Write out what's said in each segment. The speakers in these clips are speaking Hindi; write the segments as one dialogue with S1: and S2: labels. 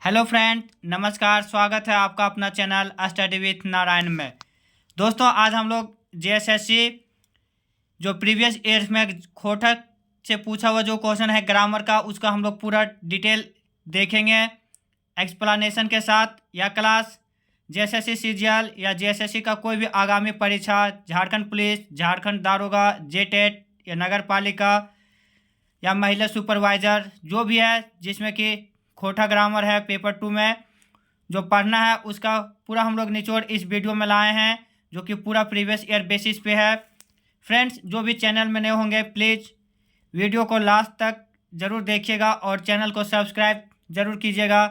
S1: हेलो फ्रेंड, नमस्कार। स्वागत है आपका अपना चैनल स्टडी विथ नारायण में। दोस्तों, आज हम लोग जेएसएससी जो प्रीवियस ईयर्स में खोटक से पूछा हुआ जो क्वेश्चन है ग्रामर का, उसका हम लोग पूरा डिटेल देखेंगे एक्सप्लेनेशन के साथ। यह क्लास जेएसएससी सीजीएल या जेएसएससी का कोई भी आगामी परीक्षा, झारखंड पुलिस, झारखंड दारोगा, जेटेट या नगर पालिका या महिला सुपरवाइजर जो भी है जिसमें कि खोटा ग्रामर है पेपर 2 में जो पढ़ना है, उसका पूरा हम लोग निचोड़ इस वीडियो में लाए हैं, जो कि पूरा प्रीवियस ईयर बेसिस पे है। फ्रेंड्स, जो भी चैनल में नए होंगे प्लीज़ वीडियो को लास्ट तक ज़रूर देखिएगा और चैनल को सब्सक्राइब ज़रूर कीजिएगा।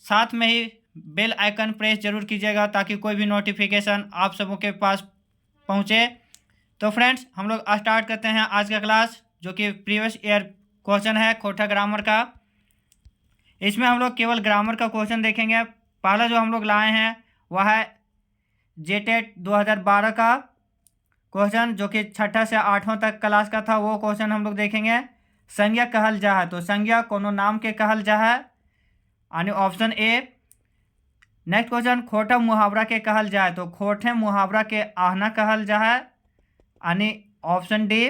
S1: साथ में ही बेल आइकन प्रेस ज़रूर कीजिएगा ताकि कोई भी नोटिफिकेशन आप सबों के पास पहुँचे। तो फ्रेंड्स, हम लोग स्टार्ट करते हैं आज का क्लास, जो कि प्रीवियस ईयर क्वेश्चन है खोटा ग्रामर का। इसमें हम लोग केवल ग्रामर का क्वेश्चन देखेंगे। पहला जो हम लोग लाए हैं वह है जेटेट 2012 का क्वेश्चन, जो कि 6ठा से 8वां तक क्लास का था। वो क्वेश्चन हम लोग देखेंगे। संज्ञा कहल जा है, तो संज्ञा कोनो नाम के कहल जा है, यानी ऑप्शन ए। नेक्स्ट क्वेश्चन, खोटा मुहावरा के कहल जाए, तो खोटे मुहावरा के आहना कहल जा है, यानी ऑप्शन डी।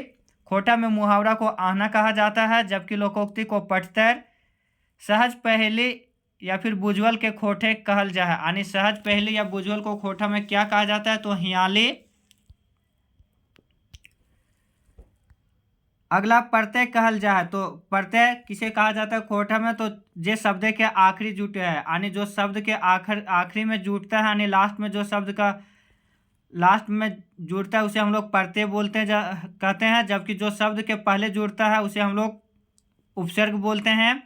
S1: खोटा में मुहावरा को आहना कहा जाता है, जबकि लोकोक्ति को पठतर। सहज पहेली या फिर बुझवल के खोटे कहल जा है, यानी सहज पहेली या बुझवल को खोटा में क्या कहा जाता है, तो हियाली। अगला प्रत्यय कहल जा है, तो प्रत्यय किसे कहा जाता है खोटा में, तो जे शब्द के आखिरी जुटे है, यानी जो शब्द के आखिरी में जुटता है, यानी लास्ट में जो शब्द का लास्ट में जुड़ता है उसे हम लोग प्रत्यय बोलते हैं कहते हैं, जबकि जो शब्द के पहले जुड़ता है उसे हम लोग उपसर्ग बोलते हैं।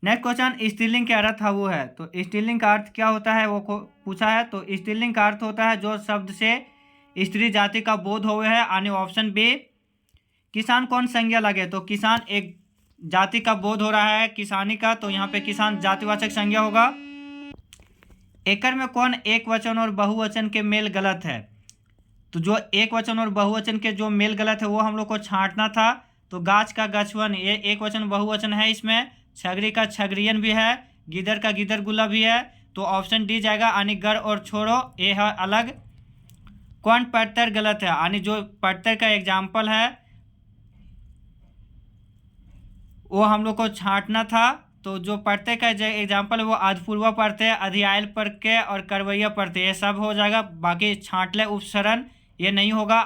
S1: नेक्स्ट क्वेश्चन, स्त्रीलिंग के अर्थ है वो है, तो स्त्रीलिंग का अर्थ क्या होता है वो पूछा है। तो स्त्रीलिंग का अर्थ होता है जो शब्द से स्त्री जाति का बोध हुए है, यानी ऑप्शन बी। किसान कौन संज्ञा लगे, तो किसान एक जाति का बोध हो रहा है किसानी का, तो यहाँ पे किसान जातिवाचक संज्ञा होगा। एकड़ में कौन एक वचन और बहुवचन के मेल गलत है, तो जो एक वचन और बहुवचन के जो मेल गलत है वो हम लोग को छांटना था। तो गाछ का गछवन, ये एक वचन बहुवचन है इसमें। छगरी का छगरियन भी है, गिदर का गिदर गुला भी है, तो ऑप्शन डी जाएगा, यानी गर और छोड़ो ये है अलग। कौन प्रत्यय गलत है, यानी जो प्रत्यय का एग्जाम्पल है वो हम लोग को छांटना था। तो जो प्रत्यय का एग्जाम्पल है वो आधपूर्वा प्रत्यय, अधिआयल प्रत्यय और करवैया प्रत्यय, ये सब हो जाएगा। बाकी छांटले उपसरण ये नहीं होगा।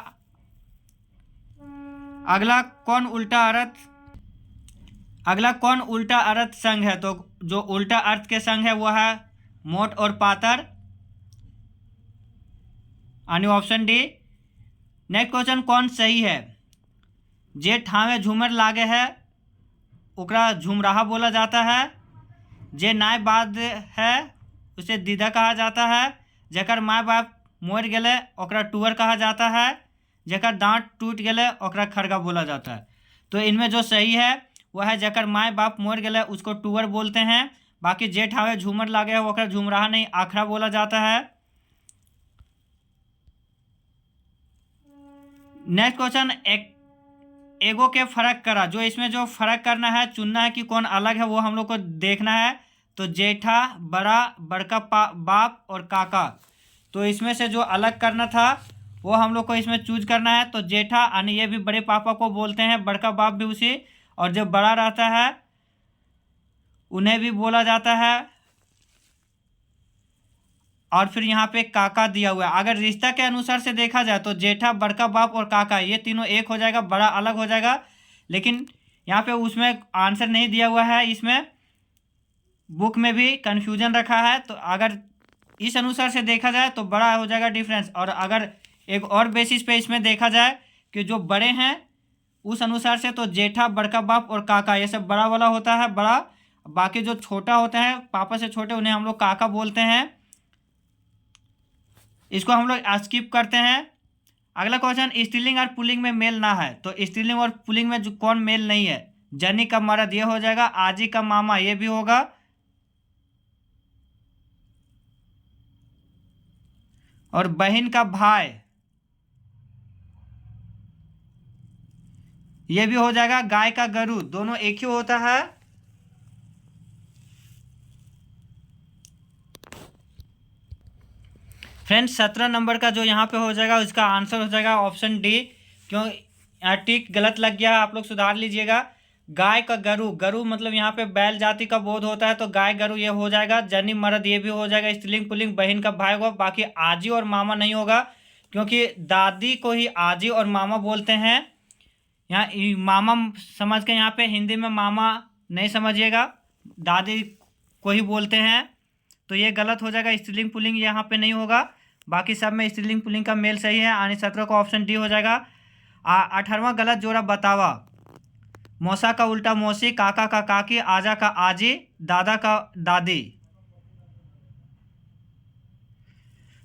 S1: अगला कौन उल्टा अर्थ संघ है, तो जो उल्टा अर्थ के संघ है वो है मोट और पातर, यानी ऑप्शन डी। नेक्स्ट क्वेश्चन, कौन सही है। जे ठावे झूमर लागे है ओकरा झुमराहा बोला जाता है। जे नाय बाद है उसे दीदा कहा जाता है। जेकर माँ बाप मर गए ओकरा टूअर कहा जाता है। जेकर दांत टूट गए ओकरा खरगा बोला जाता है। तो इनमें जो सही है वह है जेकर माँ बाप मर गए उसको टूअर बोलते हैं। बाकी जेठ हावे झूमर लागे है ओकरा झुमराहा नहीं आखड़ा बोला जाता है। नेक्स्ट क्वेश्चन, एगो के फर्क करा, जो इसमें जो फर्क करना है चुनना है कि कौन अलग है वो हम लोग को देखना है। तो जेठा, बड़ा, बड़का बाप और काका, तो इसमें से जो अलग करना था वो हम लोग को इसमें चूज करना है। तो जेठा यानी ये भी बड़े पापा को बोलते हैं, बड़का बाप भी उसी, और जो बड़ा रहता है उन्हें भी बोला जाता है। और फिर यहाँ पे काका दिया हुआ है। अगर रिश्ता के अनुसार से देखा जाए तो जेठा, बड़का बाप और काका ये तीनों एक हो जाएगा, बड़ा अलग हो जाएगा। लेकिन यहाँ पे उसमें आंसर नहीं दिया हुआ है, इसमें बुक में भी कन्फ्यूजन रखा है। तो अगर इस अनुसार से देखा जाए तो बड़ा हो जाएगा डिफरेंस, और अगर एक और बेसिस पे इसमें देखा जाए कि जो बड़े हैं उस अनुसार से तो जेठा, बड़का बाप और काका ये सब बड़ा वाला होता है बड़ा। बाकी जो छोटा होते हैं पापा से छोटे उन्हें हम लोग काका बोलते हैं। इसको हम लोग स्किप करते हैं। अगला क्वेश्चन, स्त्रीलिंग और पुल्लिंग में मेल ना है, तो स्त्रीलिंग और पुल्लिंग में जो कौन मेल नहीं है। जनी का मर्द ये हो जाएगा, आजी का मामा ये भी होगा, और बहन का भाई ये भी हो जाएगा। गाय का गरु दोनों एक ही होता है। फ्रेंड्स 17 नंबर का जो यहाँ पे हो जाएगा उसका आंसर हो जाएगा ऑप्शन डी। क्यों यहाँ टिक गलत लग गया, आप लोग सुधार लीजिएगा। गाय का गरु, गरु मतलब यहाँ पे बैल जाति का बोध होता है, तो गाय गरु ये हो जाएगा। जनी मर्द ये भी हो जाएगा। स्त्रीलिंग पुल्लिंग बहन का भाई होगा। बाकी आजी और मामा नहीं होगा, क्योंकि दादी को ही आजी और मामा बोलते हैं। यहाँ मामा समझ के यहाँ पे हिंदी में मामा नहीं समझिएगा, दादी को ही बोलते हैं, तो ये गलत हो जाएगा। स्त्रीलिंग पुल्लिंग यहाँ पे नहीं होगा। बाकी सब में स्त्रीलिंग पुल्लिंग का मेल सही है, यानी 17 का ऑप्शन डी हो जाएगा। 18वां गलत जोड़ा बतावा। मौसा का उल्टा मौसी, काका का काकी, आजा का आजी, दादा का दादी।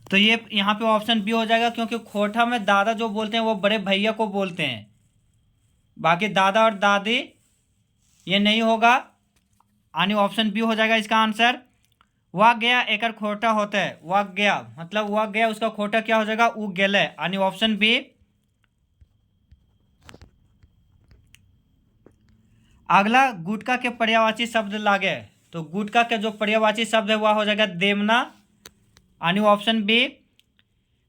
S1: तो ये यहाँ पे ऑप्शन बी हो जाएगा, क्योंकि खोटा में दादा जो बोलते हैं वो बड़े भैया को बोलते हैं। बाकी दादा और दादी ये नहीं होगा, यानी ऑप्शन बी हो जाएगा इसका आंसर। वह गया एकर खोटा होता है। वह गया मतलब वह गया, उसका खोटा क्या हो जाएगा? उ गेले, यानी ऑप्शन बी। अगला गुटका के पर्यायवाची शब्द लागे, तो गुटका के जो पर्यायवाची शब्द है वह हो जाएगा देवना, यानी ऑप्शन बी।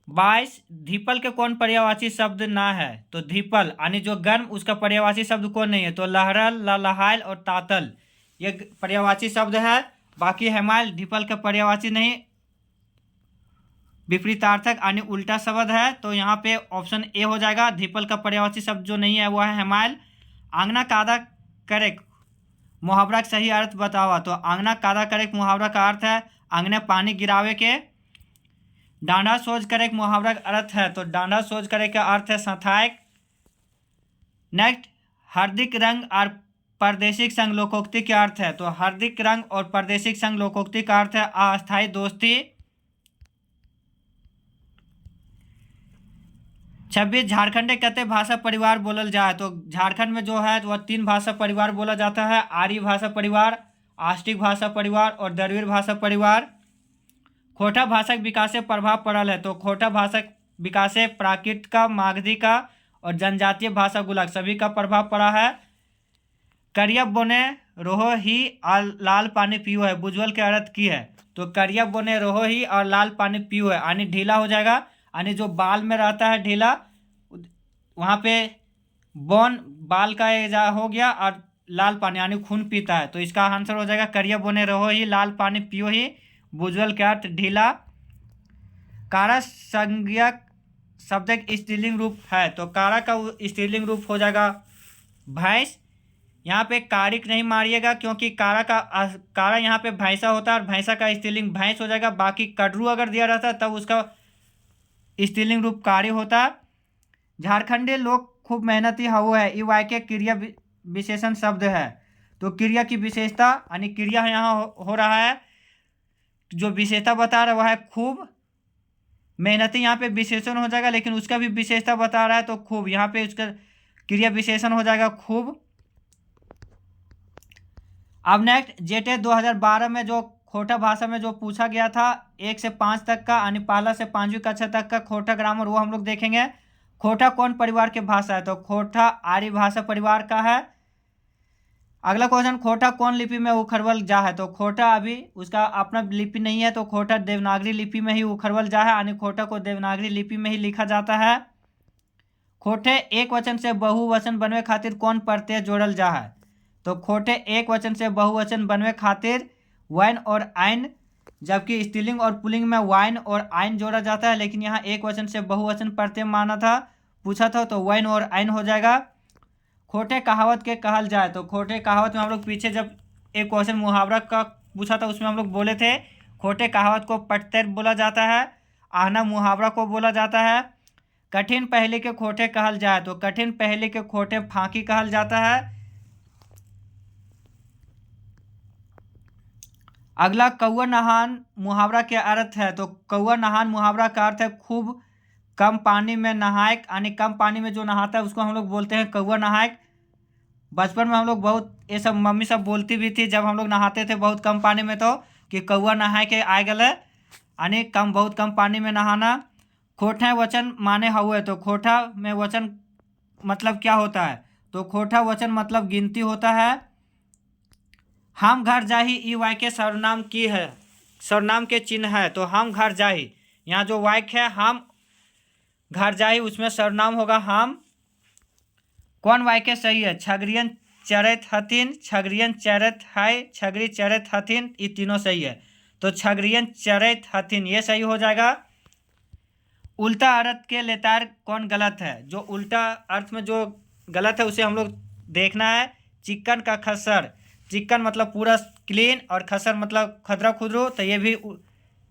S1: 22 धीपल के कौन पर्यायवाची शब्द ना है? तो धीपल यानी जो गर्म, उसका पर्यायवाची शब्द कौन नहीं है? तो लहरल, लहलाइल और तातल ये पर्यायवाची शब्द है। बाकी हेमाइल धीपल का पर्यायवाची नहीं, विपरीतार्थक यानी उल्टा शब्द है। तो यहाँ पे ऑप्शन ए हो जाएगा। धीपल का पर्यायवाची शब्द जो नहीं है वह है हेमाइल। आंगना कादा करे मुहावरा का सही अर्थ बतावा, तो आंगना कादा करे मुहावरा का अर्थ है आंगने पानी गिरावे के। डांडा सोच करे मुहावरा का अर्थ है, तो डांडा सोच करे का अर्थ है संथायक। नेक्स्ट हार्दिक रंग और प्रादेशिक संघ लोकोक्ति के अर्थ है, तो हार्दिक रंग और प्रादेशिक संघ लोकोक्ति का अर्थ है अस्थायी दोस्ती। 26 झारखंड कते भाषा परिवार बोलल जाए, तो झारखंड में जो है वह 3 भाषा परिवार बोला जाता है। आर्य भाषा परिवार, आष्टिक भाषा परिवार और द्रविड़ भाषा परिवार। खोटा भाषा के विकास से प्रभाव पड़ल है, तो खोटा भाषा विकास से प्राकृत का, मागधी का और जनजातीय भाषा गुलाग सभी का प्रभाव पड़ा है। करिया बोने रोहो ही और लाल पानी पियो है, बुझवल के अर्थ की है, तो करिया बोने रोहो ही और लाल पानी पियो है, यानी ढीला हो जाएगा, यानी जो बाल में रहता है ढीला, वहाँ पे बोन बाल का एजा हो गया और लाल पानी यानी खून पीता है, तो इसका आंसर हो जाएगा करिया बोने रहो ही, लाल पानी पियो ही, बुझवल के अर्थ ढीला। कारा संज्ञक शब्द एक स्त्रीलिंग रूप है, तो कारा का स्त्रीलिंग रूप हो जाएगा भैंस। यहाँ पे कारिक नहीं मारिएगा, क्योंकि कारा यहाँ पे भैंसा होता है और भैंसा का स्त्रीलिंग भैंस हो जाएगा। बाकी कड़रू अगर दिया रहता तब उसका स्त्रीलिंग रूप कारी होता। झारखंडी लोग खूब मेहनती हवो है, ई वाक्य क्रिया विशेषण शब्द है, तो क्रिया की विशेषता यानी क्रिया यहाँ हो रहा है, जो विशेषता बता रहा है वह है खूब मेहनती। यहाँ पे विशेषण हो जाएगा, लेकिन उसका भी विशेषता बता रहा है, तो खूब यहाँ पे उसका क्रिया विशेषण हो जाएगा खूब। अब नेक्स्ट जेटे 2012 में जो खोटा भाषा में जो पूछा गया था 1 से 5 तक का, यानी पहला से 5वीं कक्षा तक का खोटा ग्रामर, वो हम लोग देखेंगे। खोटा कौन परिवार के भाषा है? तो खोटा आर्य भाषा परिवार का है। अगला क्वेश्चन, खोटा कौन लिपि में उखरवल जा है? तो खोटा अभी उसका अपना लिपि नहीं है, तो खोटा देवनागरी लिपि में ही उखरवल जा है, यानी खोटा को देवनागरी लिपि में ही लिखा जाता है। खोटे एक वचन से बहुवचन बनवे खातिर कौन प्रत्यय जोड़ल जा है? तो खोटे एक वचन से बहुवचन बनवे खातिर वाइन और आइन, जबकि स्त्रीलिंग और पुल्लिंग में वाइन और आइन जोड़ा जाता है, लेकिन यहाँ एक वचन से बहुवचन प्रत्यय माना था, पूछा था, तो वाइन और आइन हो जाएगा। खोटे कहावत के कहल जाए, तो खोटे कहावत में हम लोग पीछे जब एक क्वेश्चन मुहावरा का पूछा था उसमें हम लोग बोले थे खोटे कहावत को पटतेर बोला जाता है, आहना मुहावरा को बोला जाता है। कठिन पहेली के खोटे कहल जाए, तो कठिन पहेली के खोटे फांकी कहल जाता है। अगला कौआ नहान मुहावरा के अर्थ है, तो कौआ नहान मुहावरा का अर्थ है खूब कम पानी में नहायक, यानी कम पानी में जो नहाता है उसको हम लोग बोलते हैं कौआ नहायक। बचपन में हम लोग बहुत ये सब मम्मी सब बोलती भी थी जब हम लोग नहाते थे बहुत कम पानी में, तो कि कौआ नहाए के आए गले, यानी बहुत कम पानी में नहाना। खोटे वचन माने हुए, तो खोटा में वचन मतलब क्या होता है? तो खोटा वचन मतलब गिनती होता है। हम घर जाही ई वाक्य सर्वनाम की है, सर्वनाम के चिन्ह है, तो हम घर जाही यहाँ जो वाक्य है हम घर जाई, उसमें सर्वनाम होगा हम। कौन वाक्य सही है? छगरियन चरत हथिन, छगरियन चरत है, छगरी चरत हथिन, ये तीनों सही है। तो छगरियन चरत हथिन ये सही हो जाएगा। उल्टा अर्थ के लेतार कौन गलत है? जो उल्टा अर्थ में जो गलत है उसे हम लोग देखना है। चिकन का खसर, चिकन मतलब पूरा क्लीन और खसर मतलब खदरा खुदरू, तो ये भी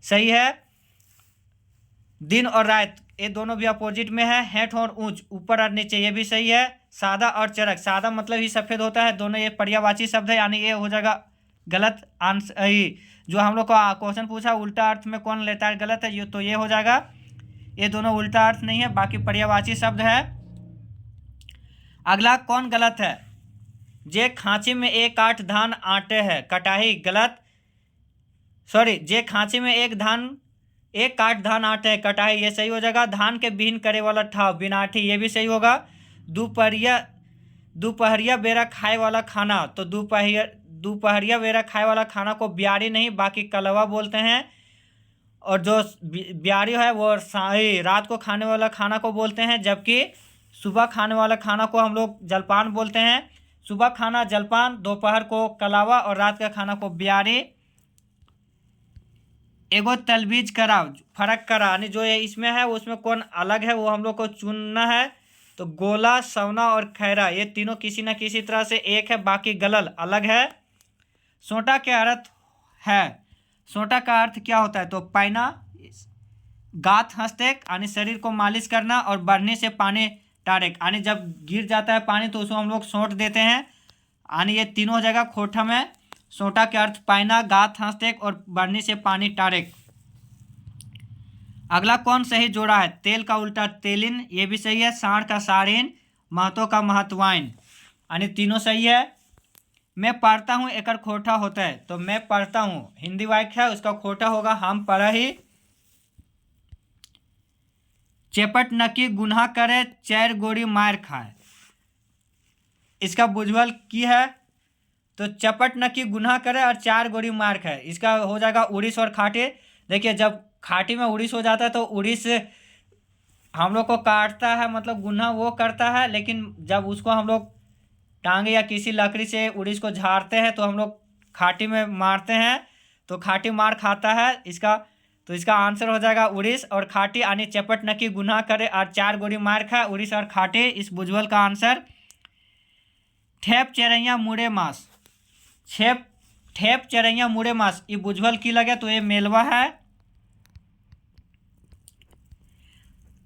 S1: सही है। दिन और रात ये दोनों भी अपोजिट में है। हेठ और ऊंच, ऊपर और नीचे, ये भी सही है। सादा और चरक, सादा मतलब ही सफ़ेद होता है, दोनों ये पर्यायवाची शब्द है, यानी ये हो जाएगा गलत आंसर। जो हम लोग को क्वेश्चन पूछा उल्टा अर्थ में कौन लेता है गलत है, ये तो ये हो जाएगा। ये दोनों उल्टा अर्थ नहीं है, बाकी पर्यायवाची शब्द है। अगला कौन गलत है? जे खांची में एक आठ धान आटे है, कटाही गलत। सॉरी, जे खांची में एक काठ धान आटे है, कटाही ये सही हो जाएगा। धान के बीन करे वाला ठाव, बिनाठी, ये भी सही होगा। दोपहरिया बेरा खाए वाला खाना, तो दोपहरिया बेरा खाए वाला खाना को ब्यारी नहीं बाकी कलवा बोलते हैं। और जो ब्यारी है वो रात को खाने वाला खाना को बोलते हैं, जबकि सुबह खाने वाला खाना को हम लोग जलपान बोलते हैं। सुबह खाना जलपान, दोपहर को कलावा और रात का खाना को ब्यारी। एगो तलबीज करा, फर्क करा, यानी जो ये इसमें है उसमें कौन अलग है वो हम लोग को चुनना है। तो गोला, सवना और खैरा ये तीनों किसी न किसी तरह से एक है, बाकी गलल अलग है। सोटा के अर्थ है, सोटा का अर्थ क्या होता है? तो पैना, गात हंसतेक यानी शरीर को मालिश करना, और बढ़ने से पानी टारेक यानी जब गिर जाता है पानी तो उसको हम लोग सोंट देते हैं, यानी ये तीनों हो जाएगा खोटा में। सोटा के अर्थ पैना, गात हंसतेक और बढ़ने से पानी टारेक। अगला कौन सही जोड़ा है? तेल का उल्टा तेलिन, ये भी सही है। साढ़ का साड़िन, महतो का महत्वाइन, यानी तीनों सही है। मैं पढ़ता हूँ एकर खोटा होता है, तो मैं पढ़ता हूँ हिंदी वाक्य है, उसका खोटा होगा हम पढ़ ही। चेपट नकी गुनाह करे, चैर गोड़ी मार खाए, इसका बुझवल की है। तो चपट नकी गुनाह करे और 4 गोड़ी मार खाए, इसका हो जाएगा उड़ीस और खाटी। देखिए जब खाटी में उड़ीस हो जाता है तो उड़ीस हम लोग को काटता है, मतलब गुनाह वो करता है, लेकिन जब उसको हम लोग टांगे या किसी लकड़ी से उड़ीस को झाड़ते हैं तो हम लोग खाटी में मारते हैं, तो खाटी मार खाता है। इसका आंसर हो जाएगा उड़ीस और खाटी, यानी चपट नकी गुनाह करे और 4 गोड़ी मार खाए, उड़ीस और खाटी इस बुझवल का आंसर। ठेप चरैया मुड़े मास, ठेप चरैया मुड़े मास, ये बुझवल की लगे तो ये मेलवा है।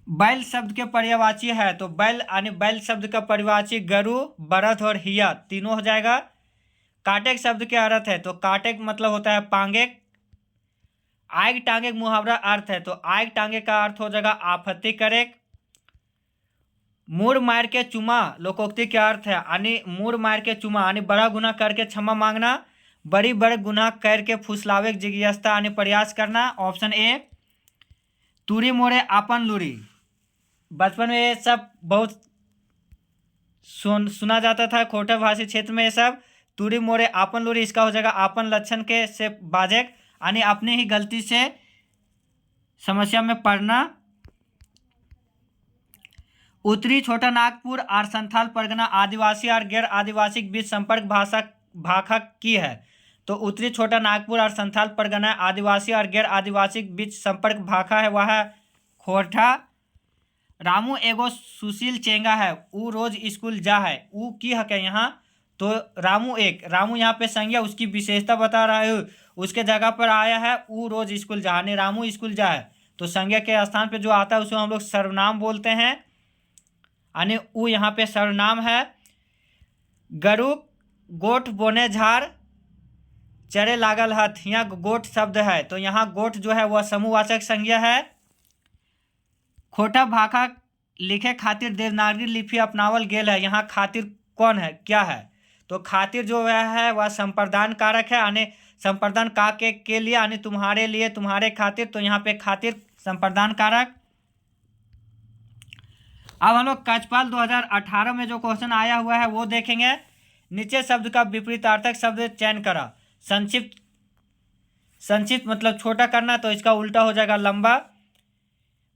S1: बैल शब्द के पर्यायवाची है, तो बैल यानी बैल शब्द का पर्यायवाची गरु, बरथ और हिया तीनों हो जाएगा। काटेक शब्द के अर्थ है, तो काटेक मतलब होता है पांगे। आग टांगे मुहावरा अर्थ है, तो आग टांगे का अर्थ हो जाएगा आपत्ति करे। मुड़ मार के चुमा लोकोक्ति के अर्थ है, यानी मुड़ मार के चुमा यानी बड़ा गुनाह करके क्षमा मांगना, बड़ी बड़े गुनाह करके फुसलावे जिज्ञासा यानी प्रयास करना। Option A. तूरी मोड़े आपन लूरी, बचपन में ये सब बहुत सुना जाता था खोटा भाषी क्षेत्र में, ये सब तूरी मोड़े आपन लूरी, इसका हो जाएगा आपन लक्षण के से बाजेक यानी अपनी ही गलती से समस्या में पड़ना। उत्तरी छोटा नागपुर और संथाल परगना आदिवासी और गैर आदिवासी के बीच संपर्क भाषा की है, तो उत्तरी छोटा नागपुर और संथाल परगना आदिवासी और गैर आदिवासी के बीच संपर्क भाषा है, वह है खोरठा। रामू एगो सुशील चेंगा है, ऊ रोज स्कूल जा है, ऊ की हक है यहाँ, तो रामू यहाँ पे संज्ञा उसकी विशेषता बता रहा है, उसके जगह पर आया है ऊ रोज स्कूल जा, यानी रामू स्कूल जा है, तो संज्ञा के स्थान पे जो आता है उसको हम लोग सर्वनाम बोलते हैं, यानी ऊ यहाँ पे सर्वनाम है। गरु गोठ बोने झाड़ चरे लागल हथ, यहाँ गोठ शब्द है, तो यहाँ गोठ जो है वह समूहवाचक संज्ञा है। खोटा भाखा लिखे खातिर देवनागरी लिपि अपनावल गेल है, यहाँ खातिर कौन है क्या है? तो खातिर जो है वह संप्रदान कारक है, यानी संप्रदान का के लिए यानी तुम्हारे लिए, तुम्हारे खातिर, तो यहाँ पे खातिर संप्रदान कारक। अब हम लोग कचपाल 2018 में जो क्वेश्चन आया हुआ है वो देखेंगे। नीचे शब्द का विपरीतार्थक शब्द चयन करा। संक्षिप्त मतलब छोटा करना, तो इसका उल्टा हो जाएगा लंबा।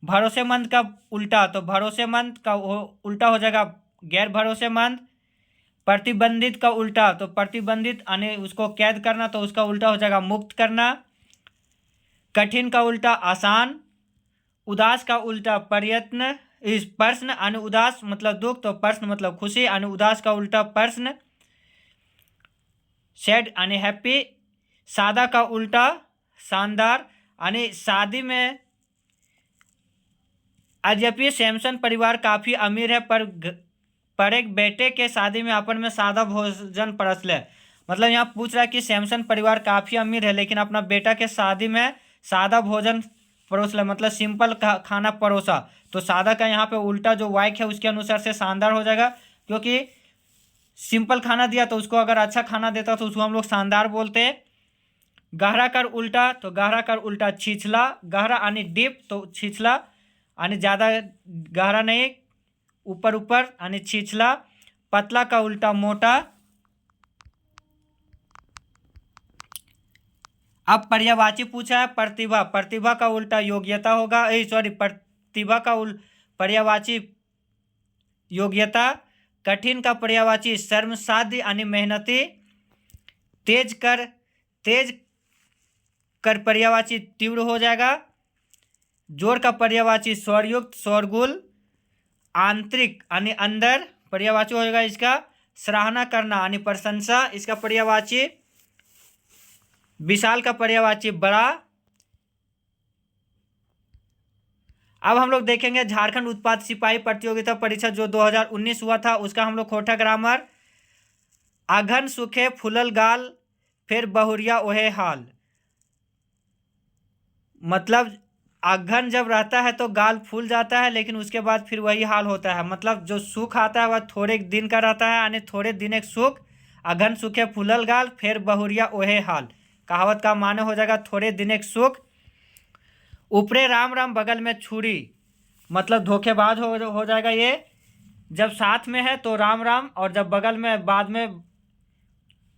S1: भरोसेमंद का उल्टा, तो भरोसेमंद का उल्टा हो जाएगा गैर भरोसेमंद। प्रतिबंधित का उल्टा, तो प्रतिबंधित यानी उसको कैद करना, तो उसका उल्टा हो जाएगा मुक्त करना। कठिन का उल्टा आसान। उदास का उल्टा प्रयत्न, इस प्रश्न यानी उदास मतलब दुख, तो प्रश्न मतलब खुशी यानी उदास का उल्टा प्रश्न। सैड यानी हैप्पी। सादा का उल्टा शानदार, यानी शादी में यद्यपि सैमसन परिवार काफी अमीर है पर एक बेटे के शादी में अपन में सादा भोजन परस ले। मतलब यहाँ पूछ रहा है कि सैमसन परिवार काफी अमीर है लेकिन अपना बेटा के शादी में सादा भोजन परोस ले, मतलब सिंपल खाना परोसा। तो सादा का यहाँ पे उल्टा जो वाक्य है उसके अनुसार से शानदार हो जाएगा, क्योंकि सिंपल खाना दिया तो उसको अगर अच्छा खाना देता तो उसको हम लोग शानदार बोलते हैं। गहरा कर उल्टा, तो गहरा कर उल्टा छिछला। गहरा यानी डीप, तो छिछला यानी ज़्यादा गहरा नहीं, ऊपर ऊपर यानी छिछला। पतला का उल्टा मोटा। अब पर्यायवाची पूछा है प्रतिभा, प्रतिभा का उल्टा योग्यता होगा, सॉरी प्रतिभा का पर्यायवाची योग्यता। कठिन का पर्यायवाची श्रमसाध्य यानी मेहनती। तेज कर पर्यायवाची तीव्र हो जाएगा। जोर का पर्यायवाची स्वरयुक्त स्वरगुल। आंतरिक यानी अंदर पर्यायवाची हो जाएगा इसका सराहना करना यानी प्रशंसा, इसका पर्यायवाची। विशाल का पर्यायवाची बड़ा। अब हम लोग देखेंगे झारखंड उत्पाद सिपाही प्रतियोगिता परीक्षा जो 2019 हुआ था, उसका हम लोग खोटा ग्रामर। अघन सुखे फुलल गाल, फिर बहुरिया ओहे हाल। मतलब अघन जब रहता है तो गाल फूल जाता है लेकिन उसके बाद फिर वही हाल होता है। मतलब जो सुख आता है वह थोड़े दिन का रहता है, यानी थोड़े दिन एक सुख। अघन सुखे फूलल गाल, फिर बहुरिया ओहे हाल। कहावत का माने हो जाएगा थोड़े दिन एक सुख। ऊपरे राम राम बगल में छुरी, मतलब धोखेबाज हो जाएगा ये। जब साथ में है तो राम राम और जब बगल में बाद में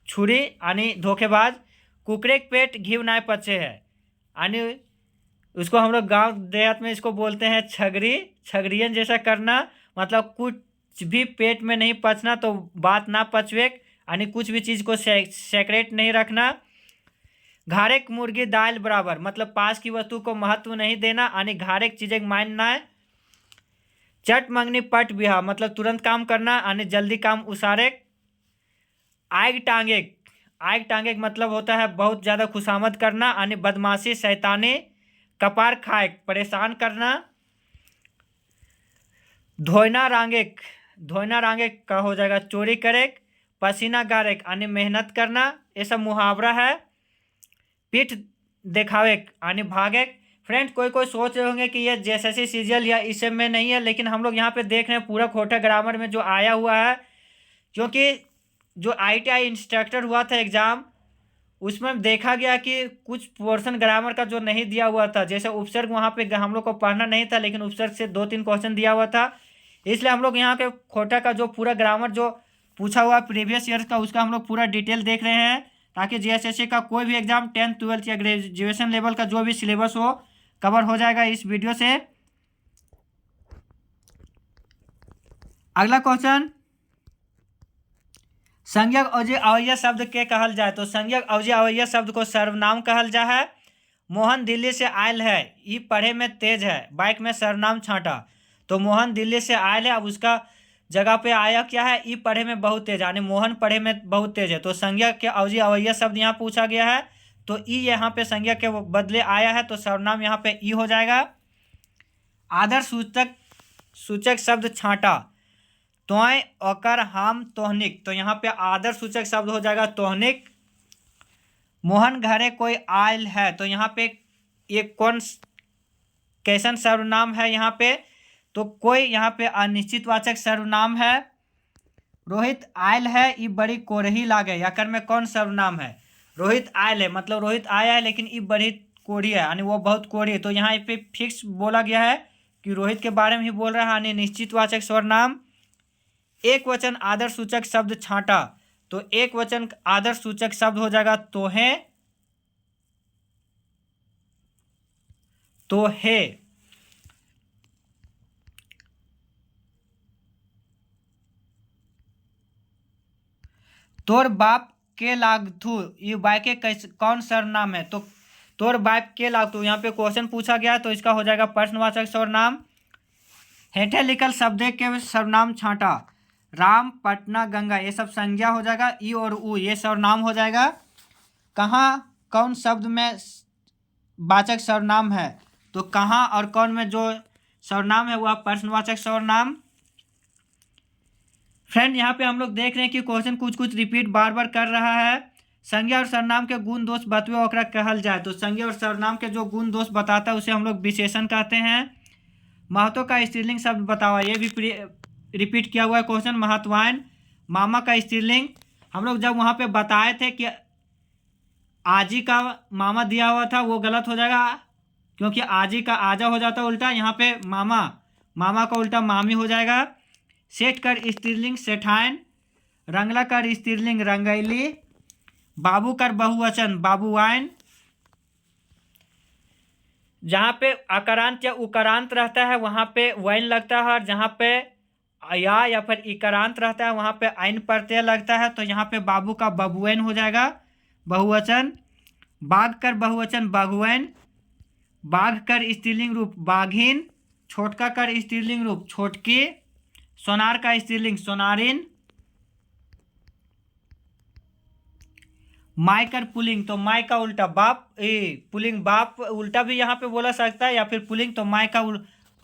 S1: छुरी यानी धोखेबाज। कुकरे के पेट घीव नाय पचे है, यानी उसको हम लोग गांव देहात में इसको बोलते हैं छगरी, छगरियन जैसा करना। मतलब कुछ भी पेट में नहीं पचना तो बात ना पचवे, यानी कुछ भी चीज़ को सेक्रेट नहीं रखना। घारेक मुर्गी दाल बराबर, मतलब पास की वस्तु को महत्व नहीं देना, यानी घारेक चीजें मानना है। चट मंगनी पट बिहा, मतलब तुरंत काम करना, यानी जल्दी काम उसारे। आग टांगे, आग टांगे मतलब होता है बहुत ज़्यादा खुशामद करना, यानी बदमाशी शैतानी। कपार खाए परेशान करना। धोना रांगे, धोना रांगे का हो जाएगा चोरी करे। पसीना गारे यानी मेहनत करना, ये सब मुहावरा है। पीठ दिखावे यानी भागे। फ्रेंड कोई कोई सोच रहे होंगे कि ये जेएसएससी सीजीएल या इस सब में नहीं है, लेकिन हम लोग यहाँ पे देख रहे हैं पूरा खोटा ग्रामर में जो आया हुआ है। क्योंकि जो आईटीआई इंस्ट्रक्टर हुआ था एग्ज़ाम, उसमें देखा गया कि कुछ पोर्शन ग्रामर का जो नहीं दिया हुआ था, जैसे उपसर्ग वहाँ पे हम लोग को पढ़ना नहीं था लेकिन उपसर्ग से 2-3 क्वेश्चन दिया हुआ था। इसलिए हम लोग यहाँ के खोटा का जो पूरा ग्रामर जो पूछा हुआ प्रीवियस ईयर का उसका हम लोग पूरा डिटेल देख रहे हैं, ताकि जेएसएससी का कोई भी एग्जाम 10th 12th या ग्रेजुएशन लेवल का जो भी सिलेबस हो कवर हो जाएगा इस वीडियो से। अगला क्वेश्चन, संज्ञक अवजय अवयव शब्द के कहल जाए, तो संज्ञक अवजय अवयव शब्द को सर्वनाम कहल जा है। मोहन दिल्ली से आयल है, ये पढ़े में तेज है, बाइक में सर्वनाम छांटा। तो मोहन दिल्ली से आयल है, अब उसका जगह पे आया क्या है, ई पढ़े में बहुत तेज, यानी मोहन पढ़े में बहुत तेज है। तो संज्ञा के अवजय अवयव शब्द यहाँ पूछा गया है, तो ई यहाँ पे संज्ञा के बदले आया है, तो सर्वनाम यहाँ पे ई हो जाएगा। आदर सूचक शब्द छांटा, तोय अकर हम तोहनिक, तो यहाँ पे आदर सूचक शब्द हो जाएगा तोहनिक। मोहन घरे कोई आयल है, तो यहाँ पे ये कौन कैसन सर्वनाम है यहाँ पे, तो कोई यहाँ पे अनिश्चित वाचक सर्वनाम है। रोहित आयल है, ये बड़ी कोरही लागे, याकर में कौन सर्वनाम है, रोहित आयल है, मतलब रोहित आया है लेकिन ये बड़ी कोढ़ी है, यानी वो बहुत कोढ़ी है। तो यहाँ पे फिक्स बोला गया है कि रोहित के बारे में ही बोल रहा है, यानी निश्चित वाचक सर्वनाम। एक वचन आदर सूचक शब्द छांटा, तो एक वचन आदर सूचक शब्द हो जाएगा तोहे, तो है। तोर बाप के लागथू, ये बाय के कौन सर्वनाम है? तो तोर बाप के लागथू, यहाँ पे क्वेश्चन पूछा गया तो इसका हो जाएगा प्रश्नवाचक सर्वनाम। हेठे लिखल शब्द के सर्वनाम छांटा, राम, पटना, गंगा, ये सब संज्ञा हो जाएगा। ई और उ ये सर्वनाम हो जाएगा। कहाँ कौन शब्द में वाचक सर्वनाम है? तो कहाँ और कौन में जो सर्वनाम है वह प्रश्नवाचक सर्वनाम। फ्रेंड, यहाँ पे हम लोग देख रहे हैं कि क्वेश्चन कुछ कुछ रिपीट बार बार कर रहा है। संज्ञा और सर्वनाम के गुण दोष बतवे ओकरा कहल जाए। तो संज्ञा और सर्वनाम के जो गुण दोष बताता है उसे हम लोग विशेषण कहते हैं। महतो का स्त्रीलिंग शब्द बतावा, ये भी रिपीट किया हुआ है क्वेश्चन। महत्वायन, मामा का स्त्रीलिंग हम लोग जब वहाँ पे बताए थे कि आजी का मामा दिया हुआ था, वो गलत हो जाएगा क्योंकि आजी का आजा हो जाता उल्टा। यहाँ पे मामा, मामा का उल्टा मामी हो जाएगा। सेठ कर स्त्रीलिंग सेठायन, रंगला कर स्त्रीलिंग रंगैली, बाबू कर बहुवचन बाबुआइन। जहाँ पे अकारांत या उकारांत रहता है वहाँ पे वैन लगता है, और जहाँ पे या फिर इकारांत रहता है वहाँ पे आइन प्रत्यय लगता है। तो यहाँ पे बाबू का बबुएन हो जाएगा बहुवचन। बाघ कर बहुवचन बाघुएन, बाघ कर स्त्रीलिंग रूप बाघिन, छोटका कर स्त्रीलिंग रूप छोटकी, सोनार का स्त्रीलिंग सोनारिन, माय कर पुलिंग, तो माय का उल्टा बाप, पुलिंग बाप उल्टा भी यहाँ पे बोला सकता है, या फिर पुलिंग तो माय का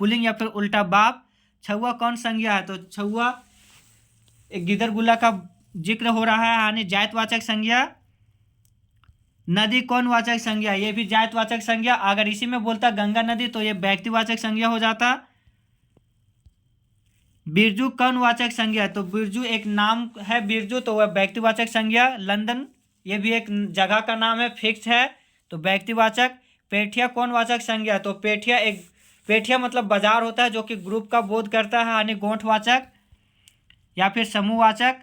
S1: पुलिंग या फिर उल्टा बाप। छुआ कौन संज्ञा है? तो छुआ एक गिदर गुला का जिक्र हो रहा है, यानी जायतवाचक संज्ञा। नदी कौन वाचक संज्ञा? ये भी जायतवाचक संज्ञा। अगर इसी में बोलता गंगा नदी तो ये व्यक्तिवाचक संज्ञा हो जाता। बिरजू कौन वाचक संज्ञा? तो बिरजू एक नाम है बिरजू, तो वह व्यक्तिवाचक संज्ञा। लंदन ये भी एक जगह का नाम है, फिक्स है, तो व्यक्तिवाचक। पेठिया कौन वाचक संज्ञा? तो पेठिया मतलब बाजार होता है जो कि ग्रुप का बोध करता है, यानी गोंठवाचक या फिर समूहवाचक।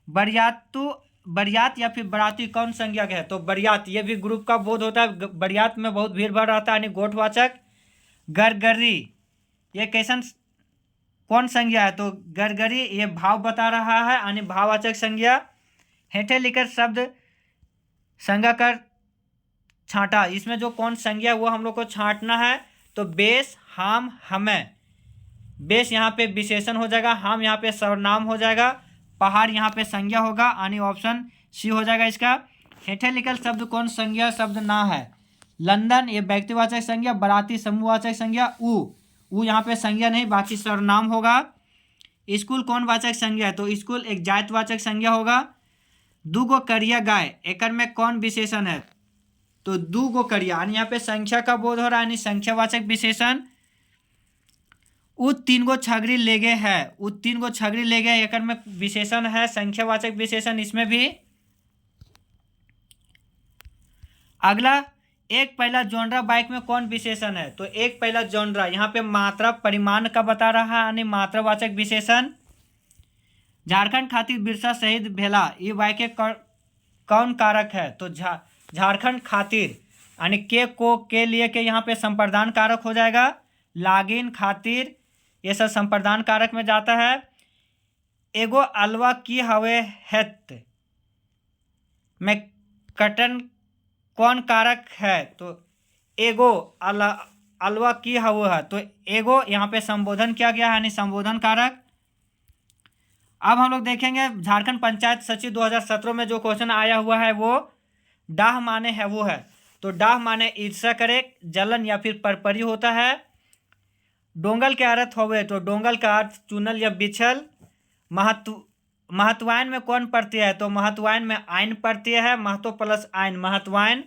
S1: बरियात या फिर बराती कौन संज्ञा है? तो बरियात ये भी ग्रुप का बोध होता है, बरियात में बहुत भीड़ भाड़ रहता है, यानी गोंठवाचक। गरगरी ये कैसन कौन संज्ञा है? तो गरगरी ये भाव बता रहा है, यानी भाववाचक संज्ञा। हेठे लिखकर शब्द संज्ञा कर छांटा, इसमें जो कौन संज्ञा वो हम लोग को छांटना है। तो बेस, हाम, हमें। बेस यहाँ पे विशेषण हो जाएगा, हाम यहाँ पे सर्वनाम हो जाएगा, पहाड़ यहाँ पे संज्ञा होगा, यानी ऑप्शन सी हो जाएगा इसका। हेठे लिखल शब्द कौन संज्ञा शब्द ना है? लंदन ये व्यक्तिवाचक संज्ञा, बराती समूहवाचक संज्ञा, ऊ यहाँ पे संज्ञा नहीं, बाकी सर्वनाम होगा। स्कूल कौन वाचक संज्ञा है? तो स्कूल एक जायतवाचक संज्ञा होगा। दूगो करिया गाय एकर में कौन विशेषण है? तो दूगो करिया, यानी यहाँ पे संख्या का बोध हो रहा है, यानी संख्यावाचक विशेषण। उ तीन गो छगरी ले गए है, उ तीन गो छगरी ले गए एकर में विशेषण है, संख्यावाचक विशेषण इसमें भी। अगला, एक पहला जोनरा बाइक में कौन विशेषण है? तो एक पहला जोनरा यहाँ पे मात्रा परिमाण का बता रहा है, यानी मात्रावाचक विशेषण। झारखंड खातिर बिरसा शहीद भेला, ये बाइक के कौन कारक है? तो झारखंड खातिर, यानी के लिए के यहाँ पे संप्रदान कारक हो जाएगा। लागिन, खातिर ये सब संप्रदान कारक में जाता है। एगो अलवा की हवे हेत में कटन कौन कारक है? तो एगो अलवा की हवे है, तो एगो यहाँ पे संबोधन किया गया है, यानी संबोधन कारक। अब हम लोग देखेंगे झारखंड पंचायत सचिव 2017 में जो क्वेश्चन आया हुआ है वो डाह माने है वो है। तो डाह माने ईर्ष्या करे, जलन या फिर परपरी होता है। डोंगल के अर्थ होवे, तो डोंगल का अर्थ चुनल या बिछल। महत्वायन में कौन प्रत्यय है? तो महत्वायन में आइन प्रत्यय है, महतो प्लस आइन महत्वायन।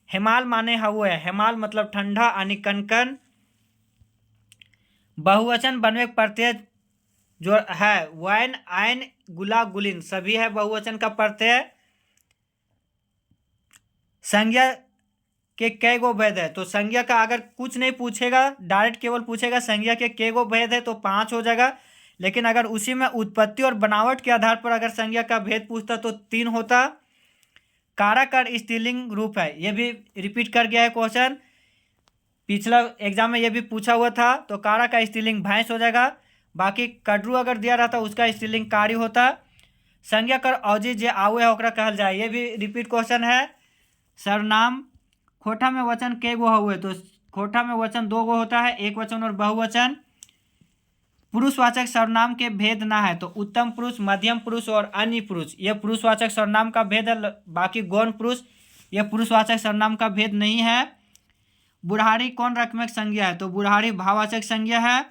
S1: हेमाल माने हुए है, हेमाल मतलब ठंडा, यानी कनकन। बहुवचन बनवे प्रत्यय जो है वैन, आइन, गुला, गुलिन सभी है बहुवचन का प्रत्यय। संज्ञा के कई गो भेद है? तो संज्ञा का अगर कुछ नहीं पूछेगा, डायरेक्ट केवल पूछेगा संज्ञा के कई गो भेद है तो 5 हो जाएगा। लेकिन अगर उसी में उत्पत्ति और बनावट के आधार पर अगर संज्ञा का भेद पूछता तो 3 होता। कारक और स्त्रीलिंग रूप है, ये भी रिपीट कर गया है क्वेश्चन, पिछला एग्जाम में ये भी पूछा हुआ था। तो कारक का स्त्रीलिंग भैंस हो जाएगा। बाकी कटरू अगर दिया रहता उसका स्त्रीलिंग कारी होता। संज्ञा कर अवधि जे आवे है ओकरा कहल जाए। ये भी रिपीट क्वेश्चन है। सर्वनाम खोटा में वचन के गो हुए, तो खोटा में वचन 2 गो होता है, एक वचन और बहुवचन। पुरुषवाचक सर्वनाम के भेद ना है, तो उत्तम पुरुष, मध्यम पुरुष और अन्य पुरुष ये पुरुषवाचक सर्वनाम का भेद है। बाकी गौण पुरुष ये पुरुषवाचक सर्वनाम का भेद नहीं है। बुढ़ारी कौन रकमक संज्ञा है, तो बुढ़ारी भाववाचक संज्ञा है।